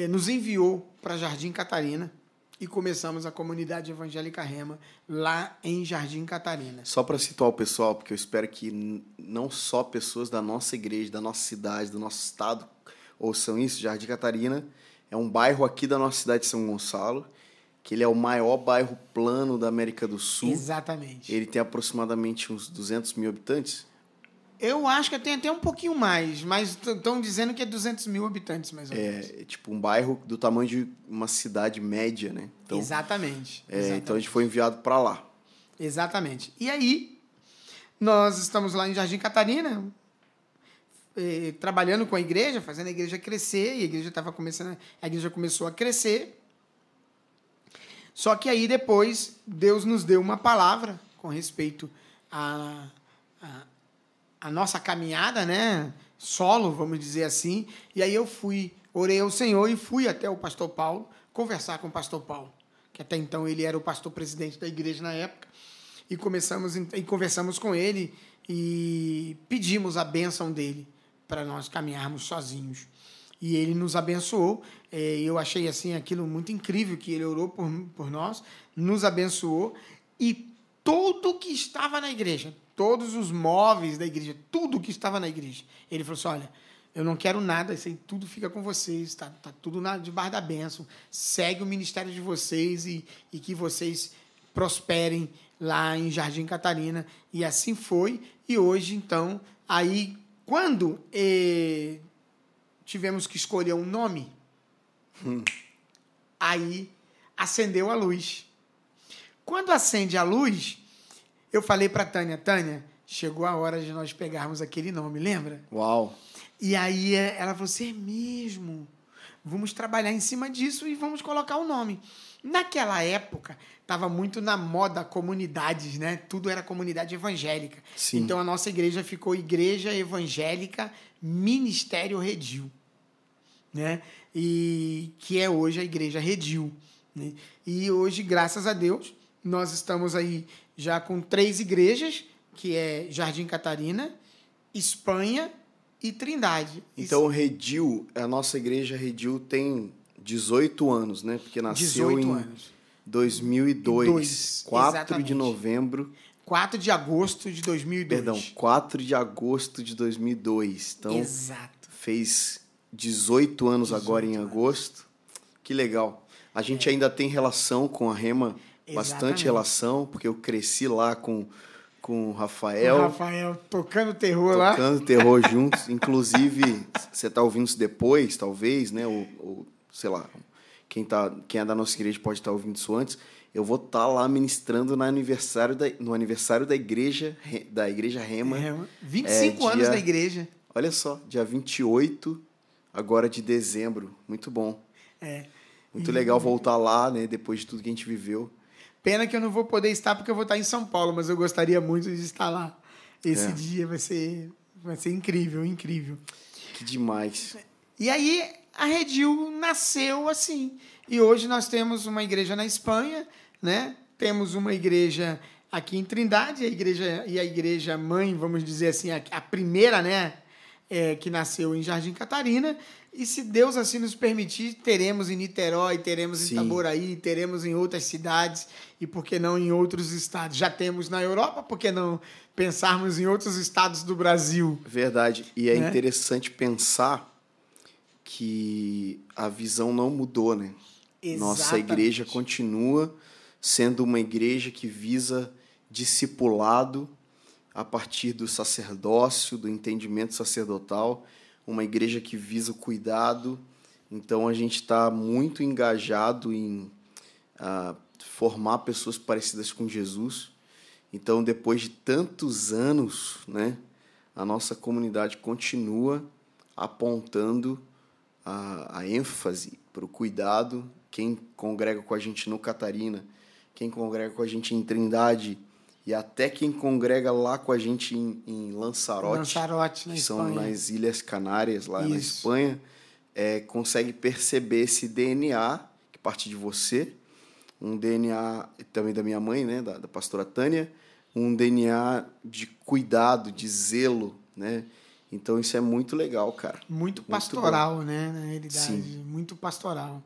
nos enviou para Jardim Catarina e começamos a comunidade evangélica Rema lá em Jardim Catarina. Só para situar o pessoal, porque eu espero que não só pessoas da nossa igreja, da nossa cidade, do nosso estado ouçam isso. Jardim Catarina é um bairro aqui da nossa cidade de São Gonçalo, que ele é o maior bairro plano da América do Sul. Exatamente. Ele tem aproximadamente uns 200 mil habitantes. Eu acho que tem até um pouquinho mais, mas estão dizendo que é 200 mil habitantes, mais ou menos. É tipo um bairro do tamanho de uma cidade média, né? Então, exatamente. Então a gente foi enviado para lá. Exatamente. E aí, nós estamos lá em Jardim Catarina, trabalhando com a igreja, fazendo a igreja crescer, e a igreja começou a crescer. Só que aí depois Deus nos deu uma palavra com respeito à nossa caminhada, né? Solo, vamos dizer assim. E aí eu orei ao Senhor e fui até o pastor Paulo conversar com o pastor Paulo, que até então ele era o pastor presidente da igreja na época, e conversamos com ele e pedimos a bênção dele para nós caminharmos sozinhos. E ele nos abençoou. Eu achei assim aquilo muito incrível, que ele orou por nós, nos abençoou, e tudo que estava na igreja, todos os móveis da igreja, tudo que estava na igreja, ele falou assim, olha, eu não quero nada, isso aí tudo fica com vocês, está tudo debaixo da bênção, segue o ministério de vocês e que vocês prosperem lá em Jardim Catarina. E assim foi. E hoje, então, aí, quando tivemos que escolher um nome, aí acendeu a luz. Quando acende a luz, eu falei para Tânia, chegou a hora de nós pegarmos aquele nome, lembra? Uau! E aí ela falou assim, é mesmo? Vamos trabalhar em cima disso e vamos colocar o nome. Naquela época, estava muito na moda comunidades, né? Tudo era comunidade evangélica. Sim. Então, a nossa igreja ficou Igreja Evangélica Ministério Redil, né? e que é hoje a Igreja Redil, né? E hoje, graças a Deus, nós estamos aí já com 3 igrejas, que é Jardim Catarina, Espanha e Trindade. Então, Redil, a nossa igreja Redil tem 18 anos, né? Porque nasceu 18 em anos. 2002, 4 exatamente. de novembro. 4 de agosto de 2002. Perdão, 4 de agosto de 2002. Então, Exato. fez 18 anos agora em agosto. Que legal. A gente ainda tem relação com a Rema, bastante Exatamente. relação, porque eu cresci lá com o Rafael. O Rafael tocando terror lá. Tocando terror juntos. Inclusive, você está ouvindo isso depois, talvez, né? Ou sei lá, quem é da nossa igreja pode estar ouvindo isso antes. Eu vou estar lá ministrando no aniversário da igreja Rema. 25 anos da igreja. Olha só, dia 28 agora de dezembro. Muito bom. Muito legal voltar lá, né? Depois de tudo que a gente viveu. Pena que eu não vou poder estar porque eu vou estar em São Paulo, mas eu gostaria muito de estar lá. Esse dia vai ser incrível, incrível. Que demais. E aí a Redil nasceu assim. E hoje nós temos uma igreja na Espanha, né? Temos uma igreja aqui em Trindade, a igreja mãe, vamos dizer assim, a primeira, né? Que nasceu em Jardim Catarina. E se Deus assim nos permitir, teremos em Niterói, teremos em Itaboraí, teremos em outras cidades e, por que não, em outros estados. Já temos na Europa, por que não pensarmos em outros estados do Brasil? Verdade. E é interessante pensar que a visão não mudou, né? Exatamente. Nossa igreja continua sendo uma igreja que visa discipulado a partir do sacerdócio, do entendimento sacerdotal, uma igreja que visa o cuidado. Então, a gente está muito engajado em formar pessoas parecidas com Jesus. Então, depois de tantos anos, né, a nossa comunidade continua apontando a ênfase para o cuidado. Quem congrega com a gente no Catarina, quem congrega com a gente em Trindade e até quem congrega lá com a gente em Lanzarote, na que são Espanha. nas Ilhas Canárias, lá na Espanha, consegue perceber esse DNA que parte de você, um DNA também da minha mãe, né, da pastora Tânia, um DNA de cuidado, de zelo, né? Então, isso é muito legal, cara. Muito pastoral, né? Na realidade. Sim. Muito pastoral.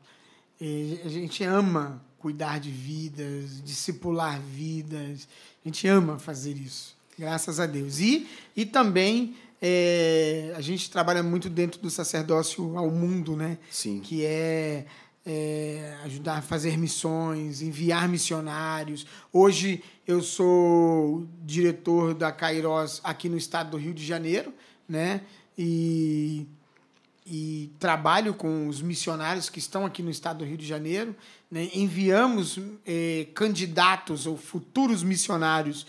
E a gente ama cuidar de vidas, discipular vidas. A gente ama fazer isso. Graças a Deus. E também a gente trabalha muito dentro do sacerdócio ao mundo, né? Sim. Que é ajudar a fazer missões, enviar missionários. Hoje eu sou diretor da Kairos aqui no estado do Rio de Janeiro, né? E trabalho com os missionários que estão aqui no estado do Rio de Janeiro, né? Enviamos candidatos ou futuros missionários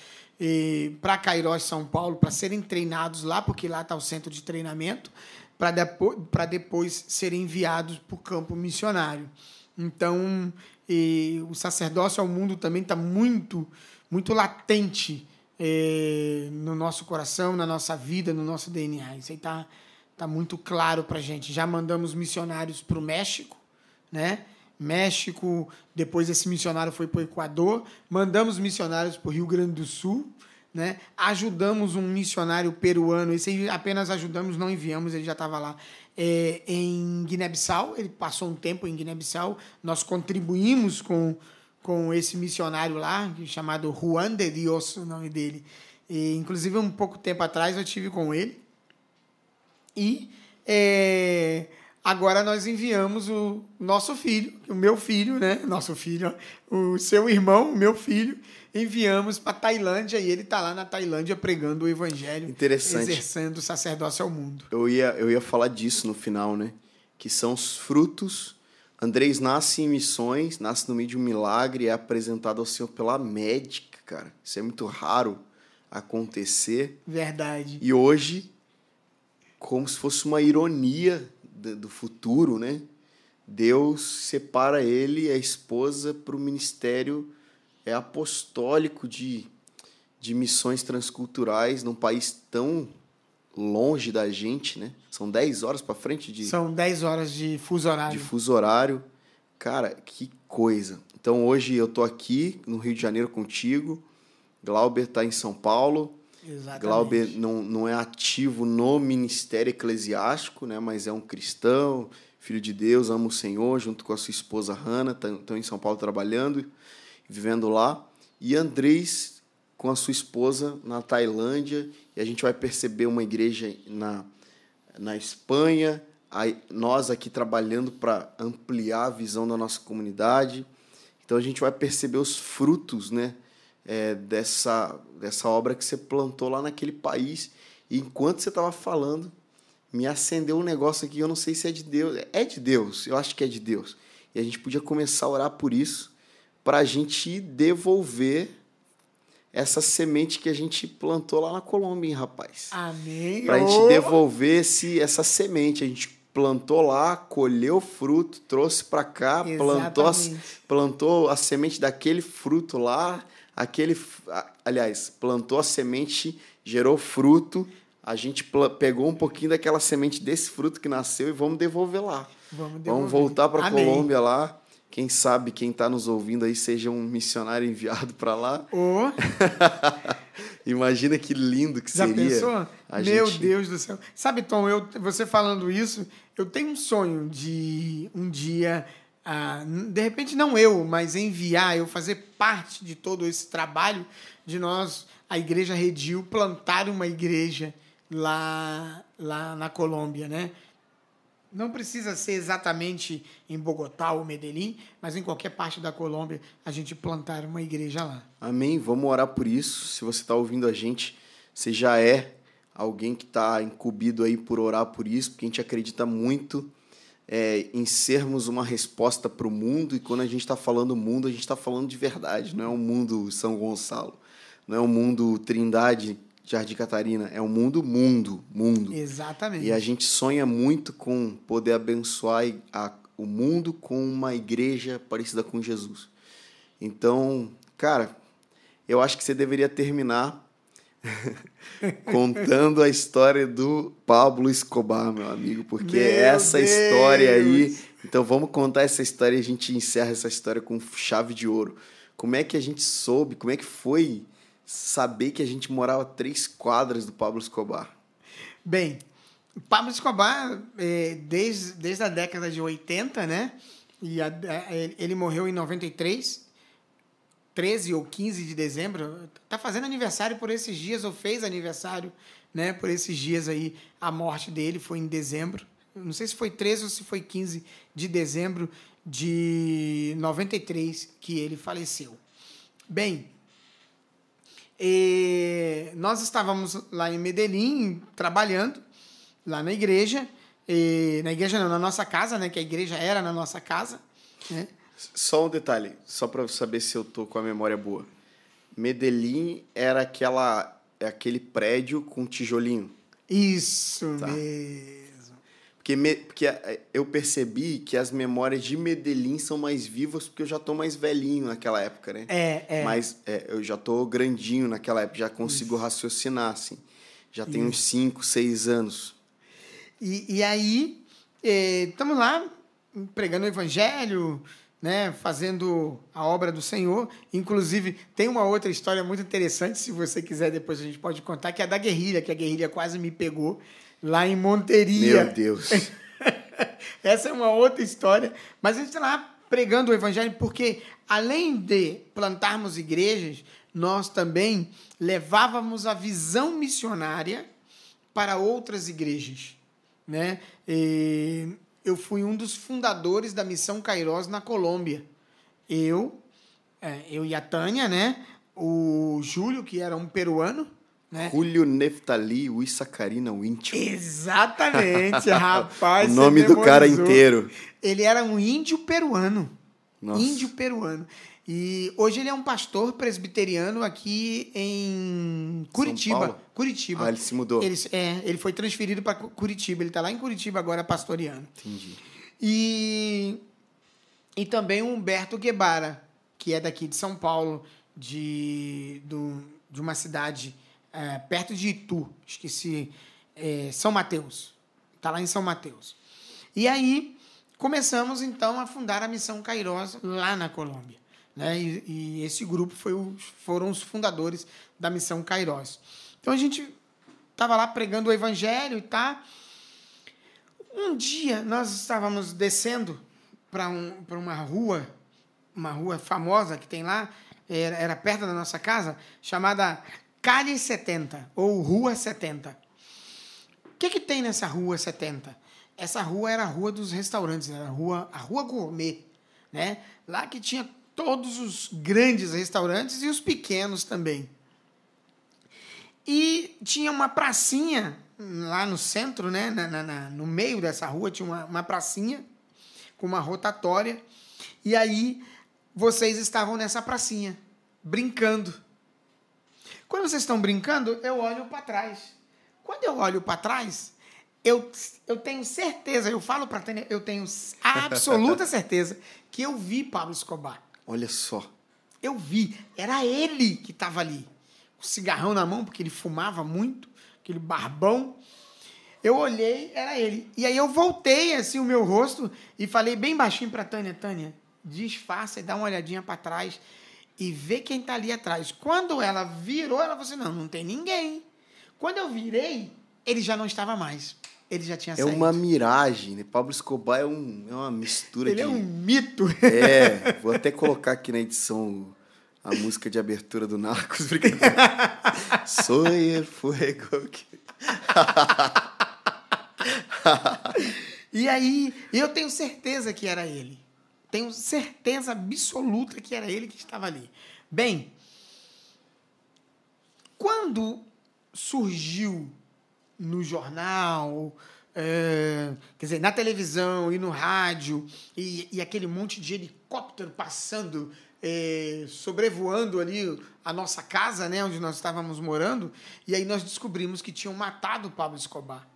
para Kairos, São Paulo, para serem treinados lá, porque lá está o centro de treinamento, para depois serem enviados para o campo missionário. Então, o sacerdócio ao mundo também está muito, muito latente no nosso coração, na nossa vida, no nosso DNA. Isso aí tá muito claro para a gente. Já mandamos missionários para o México, né? México, depois esse missionário foi para o Equador. Mandamos missionários para o Rio Grande do Sul, né? Ajudamos um missionário peruano. Esse aí apenas ajudamos, não enviamos, ele já estava lá. Em Guiné-Bissau, ele passou um tempo em Guiné-Bissau. Nós contribuímos com esse missionário lá, chamado Juan de Dios, o nome dele. E, inclusive, um pouco tempo atrás eu estive com ele. E agora nós enviamos o nosso filho, o meu filho, né? Nosso filho, o seu irmão, o meu filho, enviamos para a Tailândia e ele está lá na Tailândia pregando o evangelho. Interessante. Exercendo o sacerdócio ao mundo. Eu ia falar disso no final, né? Que são os frutos. Andrés nasce em missões, nasce no meio de um milagre, é apresentado ao Senhor pela médica, cara. Isso é muito raro acontecer. Verdade. E hoje, como se fosse uma ironia do futuro, né? Deus separa ele e a esposa para o ministério apostólico de missões transculturais num país tão longe da gente, né? São 10 horas para frente de... São 10 horas de fuso horário. De fuso horário. Cara, que coisa. Então, hoje eu tô aqui no Rio de Janeiro contigo. Glauber tá em São Paulo. Exatamente. Glauber não é ativo no ministério eclesiástico, né? Mas é um cristão, filho de Deus, ama o Senhor, junto com a sua esposa Hannah. Estão em São Paulo trabalhando, vivendo lá. E Andrés com a sua esposa na Tailândia. E a gente vai perceber uma igreja na Espanha, nós aqui trabalhando para ampliar a visão da nossa comunidade. Então a gente vai perceber os frutos, né, dessa obra que você plantou lá naquele país. E enquanto você estava falando, me acendeu um negócio aqui, eu não sei se é de Deus. É de Deus, eu acho que é de Deus. E a gente podia começar a orar por isso, para a gente devolver essa semente que a gente plantou lá na Colômbia, hein, rapaz? Amém. Para a gente devolver essa semente. A gente plantou lá, colheu fruto, trouxe para cá, plantou a semente daquele fruto lá, plantou a semente, gerou fruto, a gente pegou um pouquinho daquela semente desse fruto que nasceu e vamos devolver lá. Vamos voltar para a Colômbia lá. Quem sabe, quem está nos ouvindo aí, seja um missionário enviado para lá. Imagina que lindo que seria. Já pensou? Meu Deus do céu. Sabe, Tom, você falando isso, eu tenho um sonho de um dia, de repente não eu, mas eu fazer parte de todo esse trabalho de nós, a Igreja Redil, plantar uma igreja lá na Colômbia, né? Não precisa ser exatamente em Bogotá ou Medellín, mas em qualquer parte da Colômbia a gente plantar uma igreja lá. Amém. Vamos orar por isso. Se você está ouvindo a gente, você já é alguém que está incumbido aí por orar por isso, porque a gente acredita muito em sermos uma resposta para o mundo. E quando a gente está falando mundo, a gente está falando de verdade. Não é um mundo São Gonçalo, não é um mundo Trindade, Jardim Catarina, é um mundo. Exatamente. E a gente sonha muito com poder abençoar o mundo com uma igreja parecida com Jesus. Então, cara, eu acho que você deveria terminar contando a história do Pablo Escobar, meu amigo, porque história aí... Então, vamos contar essa história e a gente encerra essa história com chave de ouro. Como é que a gente soube, como é que foi saber que a gente morava a 3 quadras do Pablo Escobar? Bem, o Pablo Escobar, desde a década de 80, né? E ele morreu em 93, 13 ou 15 de dezembro. Está fazendo aniversário por esses dias, ou fez aniversário, né? Por esses dias aí, a morte dele foi em dezembro. Não sei se foi 13 ou se foi 15 de dezembro de 93 que ele faleceu. Bem... nós estávamos lá em Medellín, trabalhando, lá na igreja. Na igreja não, na nossa casa, né? Que a igreja era na nossa casa. Né? Só um detalhe, só para saber se eu tô com a memória boa. Medellín era aquele prédio com tijolinho. Isso mesmo. Porque eu percebi que as memórias de Medellín são mais vivas porque eu já tô mais velhinho naquela época, né? Mas eu já tô grandinho naquela época, já consigo raciocinar, assim. Já tenho uns 5, 6 anos. E aí, estamos lá pregando o evangelho, né? Fazendo a obra do Senhor. Inclusive, tem uma outra história muito interessante, se você quiser, depois a gente pode contar, que é da guerrilha, que a guerrilha quase me pegou lá em Monteria. Meu Deus. Essa é uma outra história. Mas a gente está lá pregando o evangelho porque, além de plantarmos igrejas, nós também levávamos a visão missionária para outras igrejas. Né? Eu fui um dos fundadores da Missão Kairos na Colômbia. Eu e a Tânia, né? O Júlio, que era um peruano, né? Julio Neftali Wissacarina Wincho. Exatamente, rapaz. O nome do cara inteiro. Ele era um índio peruano. Nossa. Índio peruano. E hoje ele é um pastor presbiteriano aqui em Curitiba. São Paulo? Curitiba. Ele se mudou. Ele foi transferido para Curitiba. Ele está lá em Curitiba agora pastoreando. Entendi. E também o Humberto Guevara, que é daqui de São Paulo, de uma cidade perto de Itu. Esqueci São Mateus. Está lá em São Mateus. E aí começamos, então, a fundar a Missão Kairós lá na Colômbia. Né? E esse grupo foram os fundadores da Missão Kairós. Então, a gente estava lá pregando o evangelho e tá. Um dia, nós estávamos descendo para uma rua famosa que tem lá, era perto da nossa casa, chamada Calle 70, ou Rua 70. O que tem nessa Rua 70? Essa rua era a rua dos restaurantes, era a rua gourmet, né? Lá que tinha todos os grandes restaurantes e os pequenos também. E tinha uma pracinha lá no centro, né? No meio dessa rua tinha uma pracinha com uma rotatória. E aí vocês estavam nessa pracinha, brincando. Quando vocês estão brincando, eu olho para trás. Quando eu olho para trás, eu tenho certeza, eu falo para a Tânia, eu tenho absoluta certeza que eu vi Pablo Escobar. Olha só. Eu vi, era ele que estava ali, com o cigarrão na mão, porque ele fumava muito, aquele barbão. Eu olhei, era ele. E aí eu voltei assim o meu rosto e falei bem baixinho para a Tânia, Tânia, disfarça e dá uma olhadinha para trás e vê quem está ali atrás. Quando ela virou, ela falou assim, não tem ninguém. Quando eu virei, ele já não estava mais. Ele já tinha saído. É uma miragem, né? Pablo Escobar é uma mistura Ele é um mito. Vou até colocar aqui na edição a música de abertura do Narcos. Soy el fuego. E aí, eu tenho certeza que era ele. Tenho certeza absoluta que era ele que estava ali. Bem, quando surgiu no jornal, quer dizer, na televisão e no rádio, e aquele monte de helicóptero passando, sobrevoando ali a nossa casa, né, onde nós estávamos morando, e aí nós descobrimos que tinham matado o Pablo Escobar.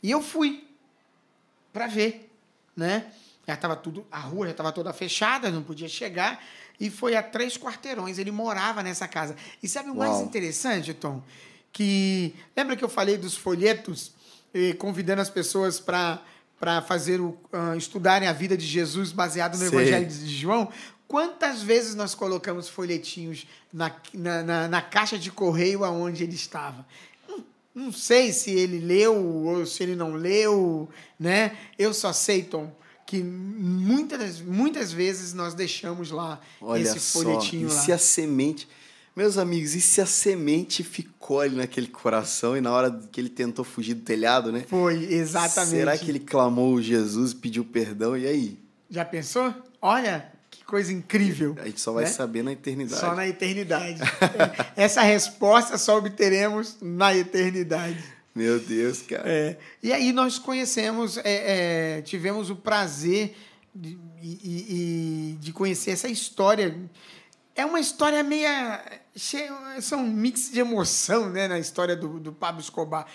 E eu fui para ver, né? A rua já estava toda fechada, não podia chegar, e foi a 3 quarteirões, ele morava nessa casa. E sabe o mais interessante, Tom? Que lembra que eu falei dos folhetos, convidando as pessoas para estudarem a vida de Jesus baseado no Evangelho de João? Quantas vezes nós colocamos folhetinhos na caixa de correio aonde ele estava? Não sei se ele leu ou se ele não leu, né? Eu só sei, Tom, que muitas vezes nós deixamos lá esse folhetinho lá. E se a semente... Meus amigos, e se a semente ficou ali naquele coração e na hora que ele tentou fugir do telhado, né? Foi, exatamente. Será que ele clamou Jesus, pediu perdão, e aí? Já pensou? Olha, que coisa incrível. A gente só vai saber na eternidade. Só na eternidade. Essa resposta só obteremos na eternidade. Meu Deus, cara. E aí nós conhecemos, tivemos o prazer de conhecer essa história. É uma história meia... São um mix de emoção, né, na história do Pablo Escobar.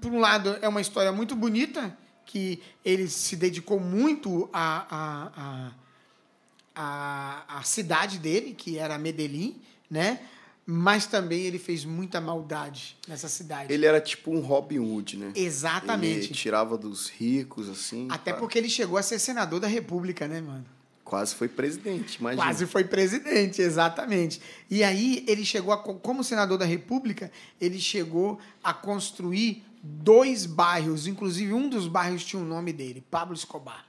Por um lado, é uma história muito bonita, que ele se dedicou muito à cidade dele, que era Medellín, né? Mas também ele fez muita maldade nessa cidade. Ele era tipo um Robin Hood, né? Exatamente. Ele tirava dos ricos, assim. Até porque ele chegou a ser senador da República, né, mano? Quase foi presidente, imagina. Quase foi presidente, exatamente. E aí ele chegou, como senador da República, ele chegou a construir 2 bairros, inclusive um dos bairros tinha o nome dele, Pablo Escobar.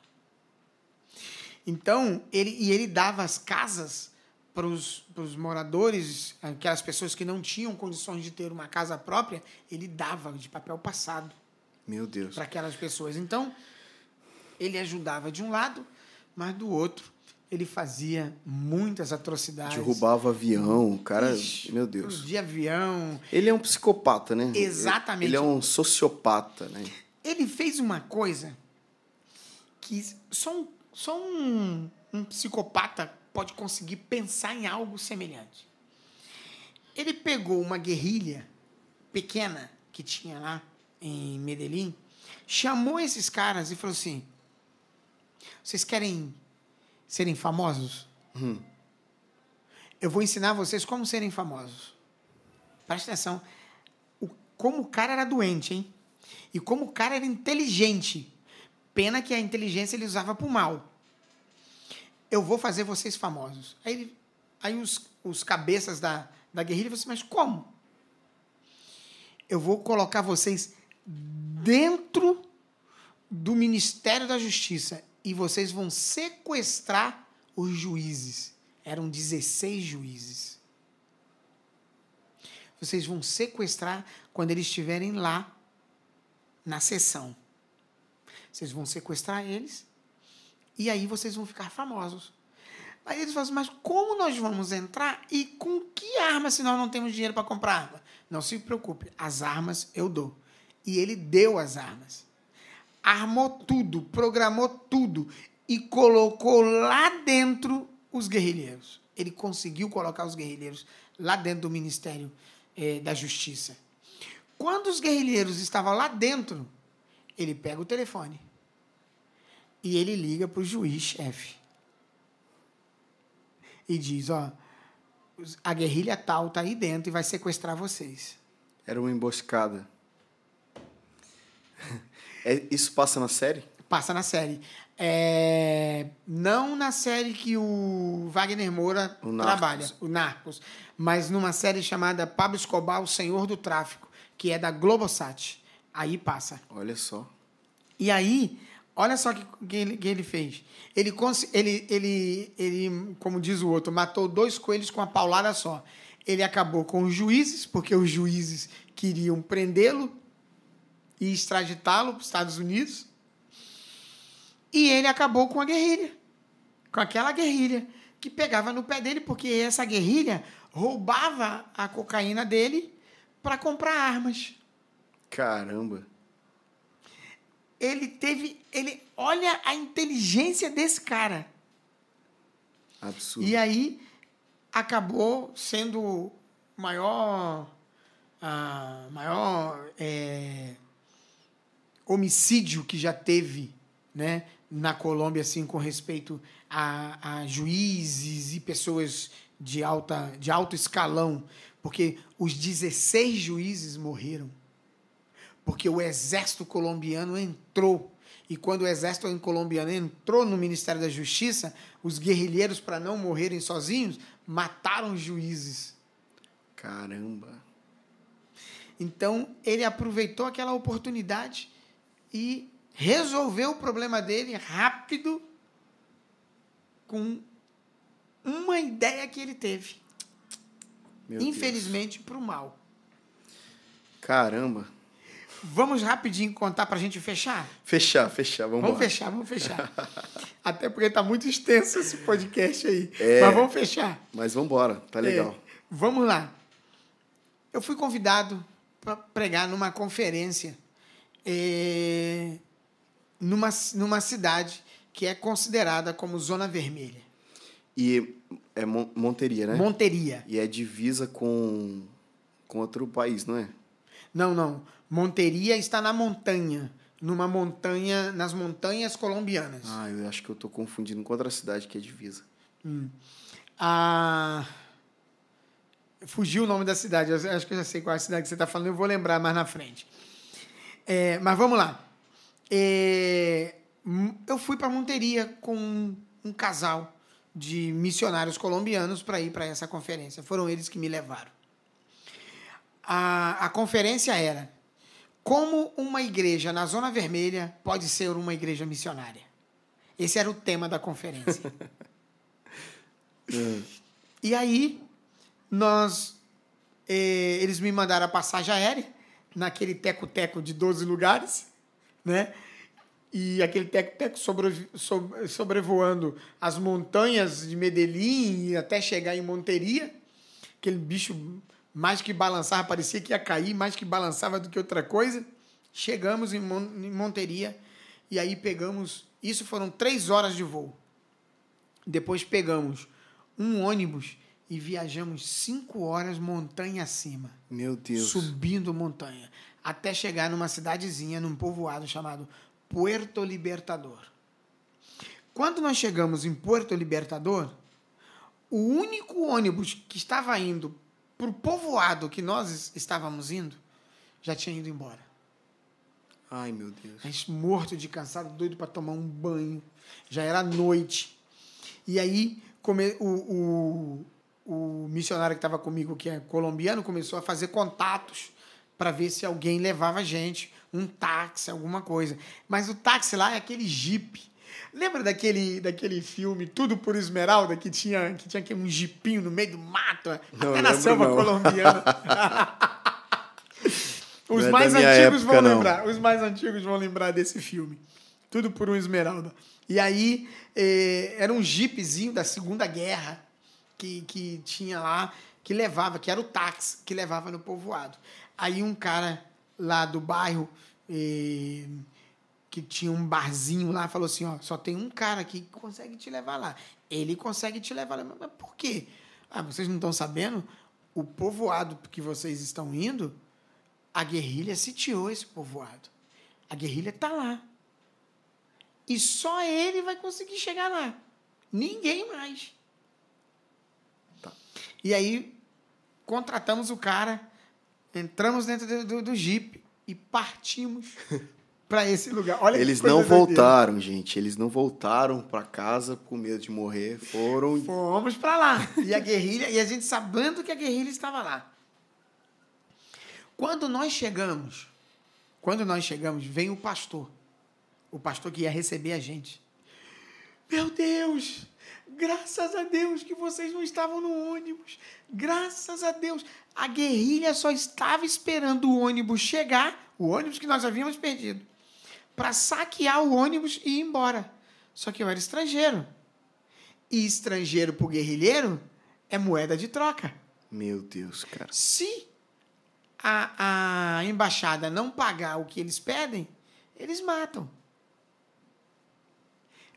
Então, ele dava as casas para os moradores, aquelas pessoas que não tinham condições de ter uma casa própria, ele dava de papel passado. Meu Deus. Para aquelas pessoas. Então, ele ajudava de um lado, mas do outro ele fazia muitas atrocidades. Derrubava avião, o cara... Meu Deus. De avião. Ele é um psicopata, né? Exatamente. Ele é um sociopata, né? Ele fez uma coisa que só um psicopata pode conseguir pensar em algo semelhante. Ele pegou uma guerrilha pequena que tinha lá em Medellín, chamou esses caras e falou assim: vocês querem serem famosos? Eu vou ensinar vocês como serem famosos. Presta atenção. Como o cara era doente, hein? E como o cara era inteligente, pena que a inteligência ele usava para o mal. Eu vou fazer vocês famosos. Aí os cabeças da guerrilha falaram assim, mas como? Eu vou colocar vocês dentro do Ministério da Justiça e vocês vão sequestrar os juízes. Eram 16 juízes. Vocês vão sequestrar quando eles estiverem lá na sessão. Vocês vão sequestrar eles e aí vocês vão ficar famosos. Aí eles falam assim, mas como nós vamos entrar e com que arma se nós não temos dinheiro para comprar arma? Não se preocupe, as armas eu dou. E ele deu as armas. Armou tudo, programou tudo e colocou lá dentro os guerrilheiros. Ele conseguiu colocar os guerrilheiros lá dentro do Ministério da Justiça. Quando os guerrilheiros estavam lá dentro, ele pega o telefone e ele liga para o juiz-chefe. E diz, ó, a guerrilha tal está aí dentro e vai sequestrar vocês. Era uma emboscada. Isso passa na série? Passa na série. Não na série que o Wagner Moura trabalha, o Narcos, mas numa série chamada Pablo Escobar, o Senhor do Tráfico, que é da Globosat. Aí passa. Olha só. E aí, olha só o que ele fez. Ele, como diz o outro, matou 2 coelhos com uma paulada só. Ele acabou com os juízes, porque os juízes queriam prendê-lo e extraditá-lo para os Estados Unidos. E ele acabou com a guerrilha. Com aquela guerrilha que pegava no pé dele, porque essa guerrilha roubava a cocaína dele para comprar armas. Caramba. Olha a inteligência desse cara. Absurdo. E aí acabou sendo o maior homicídio que já teve, né, na Colômbia, assim, com respeito a juízes e pessoas de alto escalão, porque os 16 juízes morreram. Porque o exército colombiano entrou. E quando o exército colombiano entrou no Ministério da Justiça, os guerrilheiros, para não morrerem sozinhos, mataram os juízes. Caramba. Então, ele aproveitou aquela oportunidade e resolveu o problema dele rápido com uma ideia que ele teve. Infelizmente, para o mal. Caramba. Vamos rapidinho contar para a gente fechar? Fechar. Vamos fechar. Até porque está muito extenso esse podcast aí. Mas vamos fechar. Mas vamos embora, tá legal. Vamos lá. Eu fui convidado para pregar numa conferência numa cidade que é considerada como Zona Vermelha. E é Monteria, né? Monteria. E é divisa com outro país, não é? Não. Monteria está na montanha. Nas montanhas colombianas. Eu acho que eu estou confundindo com outra cidade que é divisa. Fugiu o nome da cidade. Eu acho que eu já sei qual é a cidade que você está falando. Eu vou lembrar mais na frente. Mas vamos lá. Eu fui para Monteria com um casal de missionários colombianos para ir para essa conferência. Foram eles que me levaram. A conferência era como uma igreja na Zona Vermelha pode ser uma igreja missionária. Esse era o tema da conferência. E aí, eles me mandaram a passagem aérea, naquele teco-teco de 12 lugares, né? E aquele teco-teco sobrevoando as montanhas de Medellín até chegar em Monteria. Aquele bicho, mais que balançava, parecia que ia cair, mais que balançava do que outra coisa. Chegamos em Monteria e aí pegamos... Isso foram 3 horas de voo. Depois pegamos um ônibus e viajamos 5 horas montanha acima. Meu Deus. Subindo montanha. Até chegar numa cidadezinha, num povoado chamado Puerto Libertador. Quando nós chegamos em Puerto Libertador, o único ônibus que estava indo para o povoado que nós estávamos indo, já tinha ido embora. Ai, meu Deus. A gente morto de cansado, doido para tomar um banho. Já era noite. E aí, o missionário que estava comigo, que é colombiano, começou a fazer contatos para ver se alguém levava a gente, um táxi, alguma coisa. Mas o táxi lá é aquele Jeep. Lembra daquele filme Tudo por Esmeralda, que tinha um jipinho no meio do mato, até na selva colombiana? Os mais antigos vão lembrar. Os mais antigos vão lembrar desse filme. Tudo por um Esmeralda. E aí, era um jeepzinho da Segunda Guerra que tinha lá, que era o táxi que levava no povoado. Aí um cara lá do bairro, que tinha um barzinho lá, falou assim, ó, só tem um cara aqui que consegue te levar lá. Ele consegue te levar lá. Mas por quê? Ah, vocês não estão sabendo? O povoado que vocês estão indo, a guerrilha sitiou esse povoado. A guerrilha está lá. E só ele vai conseguir chegar lá. Ninguém mais. Tá. E aí, contratamos o cara, entramos dentro do Jeep e partimos para esse lugar. Olha, eles não voltaram, gente. Eles não voltaram para casa com medo de morrer. Fomos para lá. E a guerrilha, e a gente sabendo que a guerrilha estava lá. Quando nós chegamos, vem o pastor que ia receber a gente. Meu Deus, graças a Deus que vocês não estavam no ônibus. Graças a Deus. A guerrilha só estava esperando o ônibus chegar, o ônibus que nós havíamos perdido, para saquear o ônibus e ir embora. Só que eu era estrangeiro. E estrangeiro para o guerrilheiro é moeda de troca. Meu Deus, cara. Se a embaixada não pagar o que eles pedem, eles matam.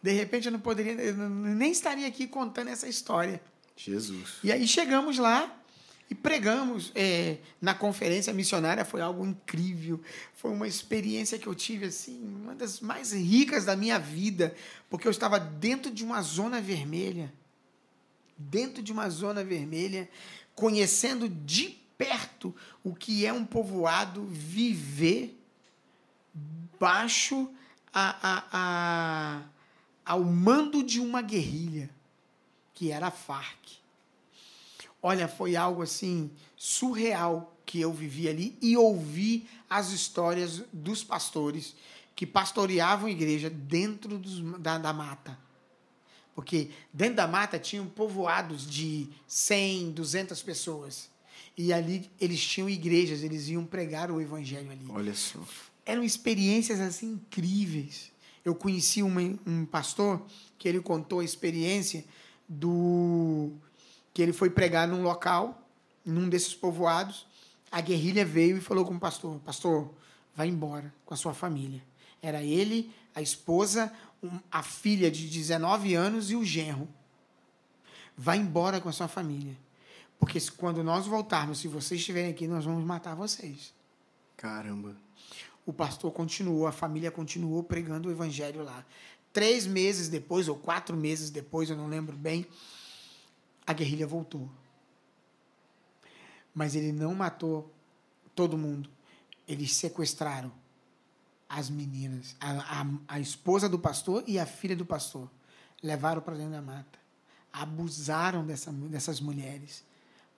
De repente eu nem estaria aqui contando essa história. Jesus. E aí chegamos lá e pregamos na conferência missionária. Foi algo incrível. Foi uma experiência que eu tive, assim, uma das mais ricas da minha vida, porque eu estava dentro de uma zona vermelha. Conhecendo de perto o que é um povoado, viver baixo ao mando de uma guerrilha, que era a Farc. Olha, foi algo assim surreal que eu vivi ali e ouvi as histórias dos pastores que pastoreavam a igreja dentro da mata. Porque dentro da mata tinham povoados de 100, 200 pessoas. E ali eles tinham igrejas, eles iam pregar o evangelho ali. Olha só. Eram experiências assim incríveis. Eu conheci um pastor que ele contou a experiência que ele foi pregar num local, num desses povoados. A guerrilha veio e falou com o pastor: pastor, vai embora com a sua família. Era ele, a esposa, a filha de 19 anos e o genro. Vai embora com a sua família. Porque quando nós voltarmos, se vocês estiverem aqui, nós vamos matar vocês. Caramba. O pastor continuou, a família continuou pregando o evangelho lá. 3 meses depois, ou 4 meses depois, eu não lembro bem, a guerrilha voltou. Mas ele não matou todo mundo. Eles sequestraram as meninas, a esposa do pastor e a filha do pastor. Levaram para dentro da mata. Abusaram dessas mulheres.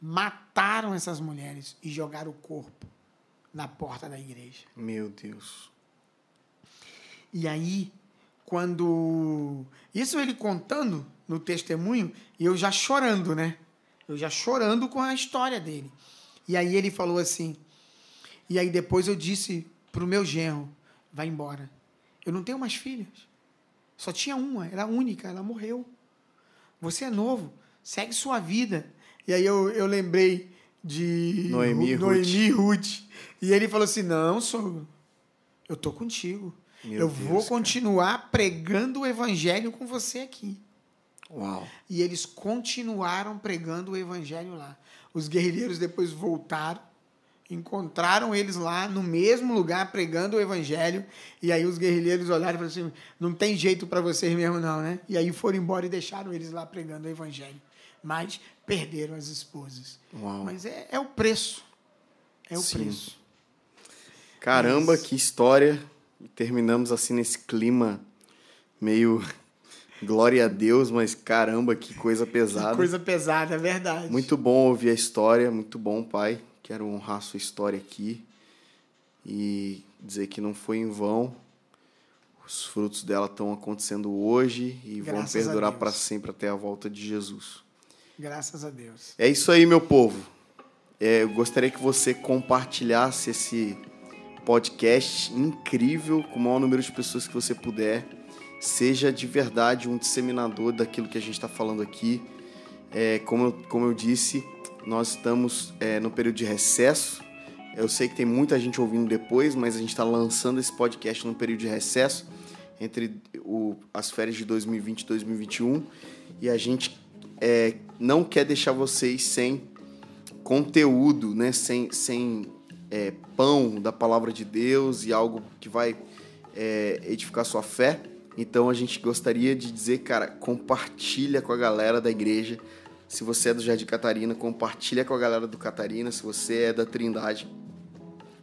Mataram essas mulheres e jogaram o corpo na porta da igreja. Meu Deus. E aí, quando... Isso ele contando no testemunho, e eu já chorando, né? Eu já chorando com a história dele. E aí ele falou assim... E aí depois eu disse pro meu genro: vai embora. Eu não tenho mais filhas. Só tinha uma, era única, ela morreu. Você é novo, segue sua vida. E aí eu lembrei de Noemi e Ruth. E ele falou assim: não, sogro, eu tô contigo. Eu vou continuar pregando o evangelho com você aqui. Uau. E eles continuaram pregando o evangelho lá. Os guerrilheiros depois voltaram, encontraram eles lá no mesmo lugar pregando o evangelho. E aí os guerrilheiros olharam e falaram assim: não tem jeito para vocês mesmo não, né? E aí foram embora e deixaram eles lá pregando o evangelho. Mas perderam as esposas. Uau. Mas é o preço. É o Sim. preço. Caramba, que história. Terminamos assim nesse clima meio glória a Deus, mas caramba, que coisa pesada. Que coisa pesada, é verdade. Muito bom ouvir a história, muito bom, pai. Quero honrar a sua história aqui e dizer que não foi em vão. Os frutos dela estão acontecendo hoje e vão perdurar para sempre até a volta de Jesus. Graças a Deus. É isso aí, meu povo. Eu gostaria que você compartilhasse esse podcast incrível com o maior número de pessoas que você puder. Seja de verdade um disseminador daquilo que a gente está falando aqui. Como eu disse, nós estamos no período de recesso. Eu sei que tem muita gente ouvindo depois, mas a gente está lançando esse podcast no período de recesso, entre as férias de 2020 e 2021. E a gente não quer deixar vocês sem conteúdo, né? sem pão da palavra de Deus e algo que vai edificar sua fé. Então a gente gostaria de dizer, cara, compartilha com a galera da igreja. Se você é do Jardim Catarina, compartilha com a galera do Catarina. Se você é da Trindade,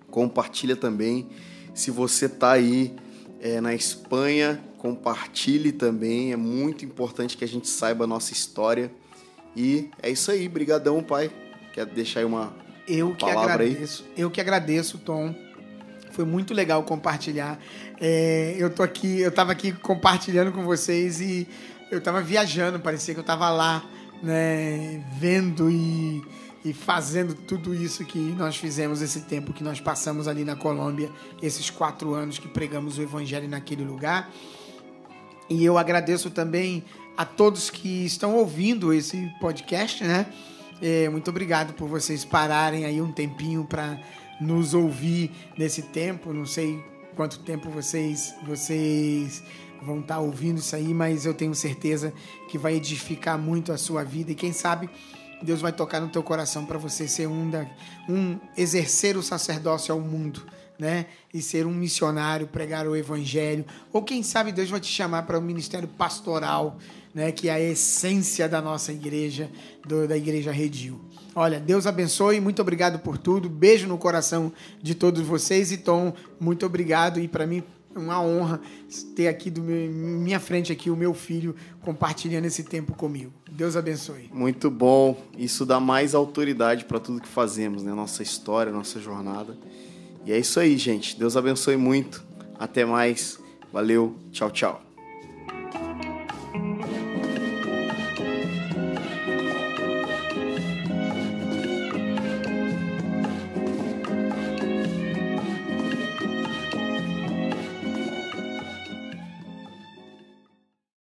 compartilha também. Se você tá aí na Espanha, compartilhe também. É muito importante que a gente saiba a nossa história. E é isso aí. Brigadão, pai. Quer deixar aí uma palavra aí? Eu que agradeço, Tom. Foi muito legal compartilhar. Eu tava aqui compartilhando com vocês e eu tava viajando. Parecia que eu tava lá, né, vendo e fazendo tudo isso que nós fizemos esse tempo que nós passamos ali na Colômbia, esses 4 anos que pregamos o Evangelho naquele lugar. E eu agradeço também a todos que estão ouvindo esse podcast, né? Muito obrigado por vocês pararem aí um tempinho para nos ouvir nesse tempo. Não sei quanto tempo vocês vão estar ouvindo isso aí, mas eu tenho certeza que vai edificar muito a sua vida. E quem sabe Deus vai tocar no teu coração para você ser exercer o sacerdócio ao mundo, né? E ser um missionário, pregar o evangelho. Ou quem sabe Deus vai te chamar para o ministério pastoral, né? Que é a essência da nossa igreja, da Igreja Redil. Olha, Deus abençoe, muito obrigado por tudo. Beijo no coração de todos vocês. E Tom, muito obrigado. E para mim é uma honra ter aqui minha frente aqui o meu filho compartilhando esse tempo comigo. Deus abençoe. Muito bom. Isso dá mais autoridade para tudo que fazemos, né? Nossa história, nossa jornada. E é isso aí, gente. Deus abençoe muito. Até mais. Valeu. Tchau, tchau.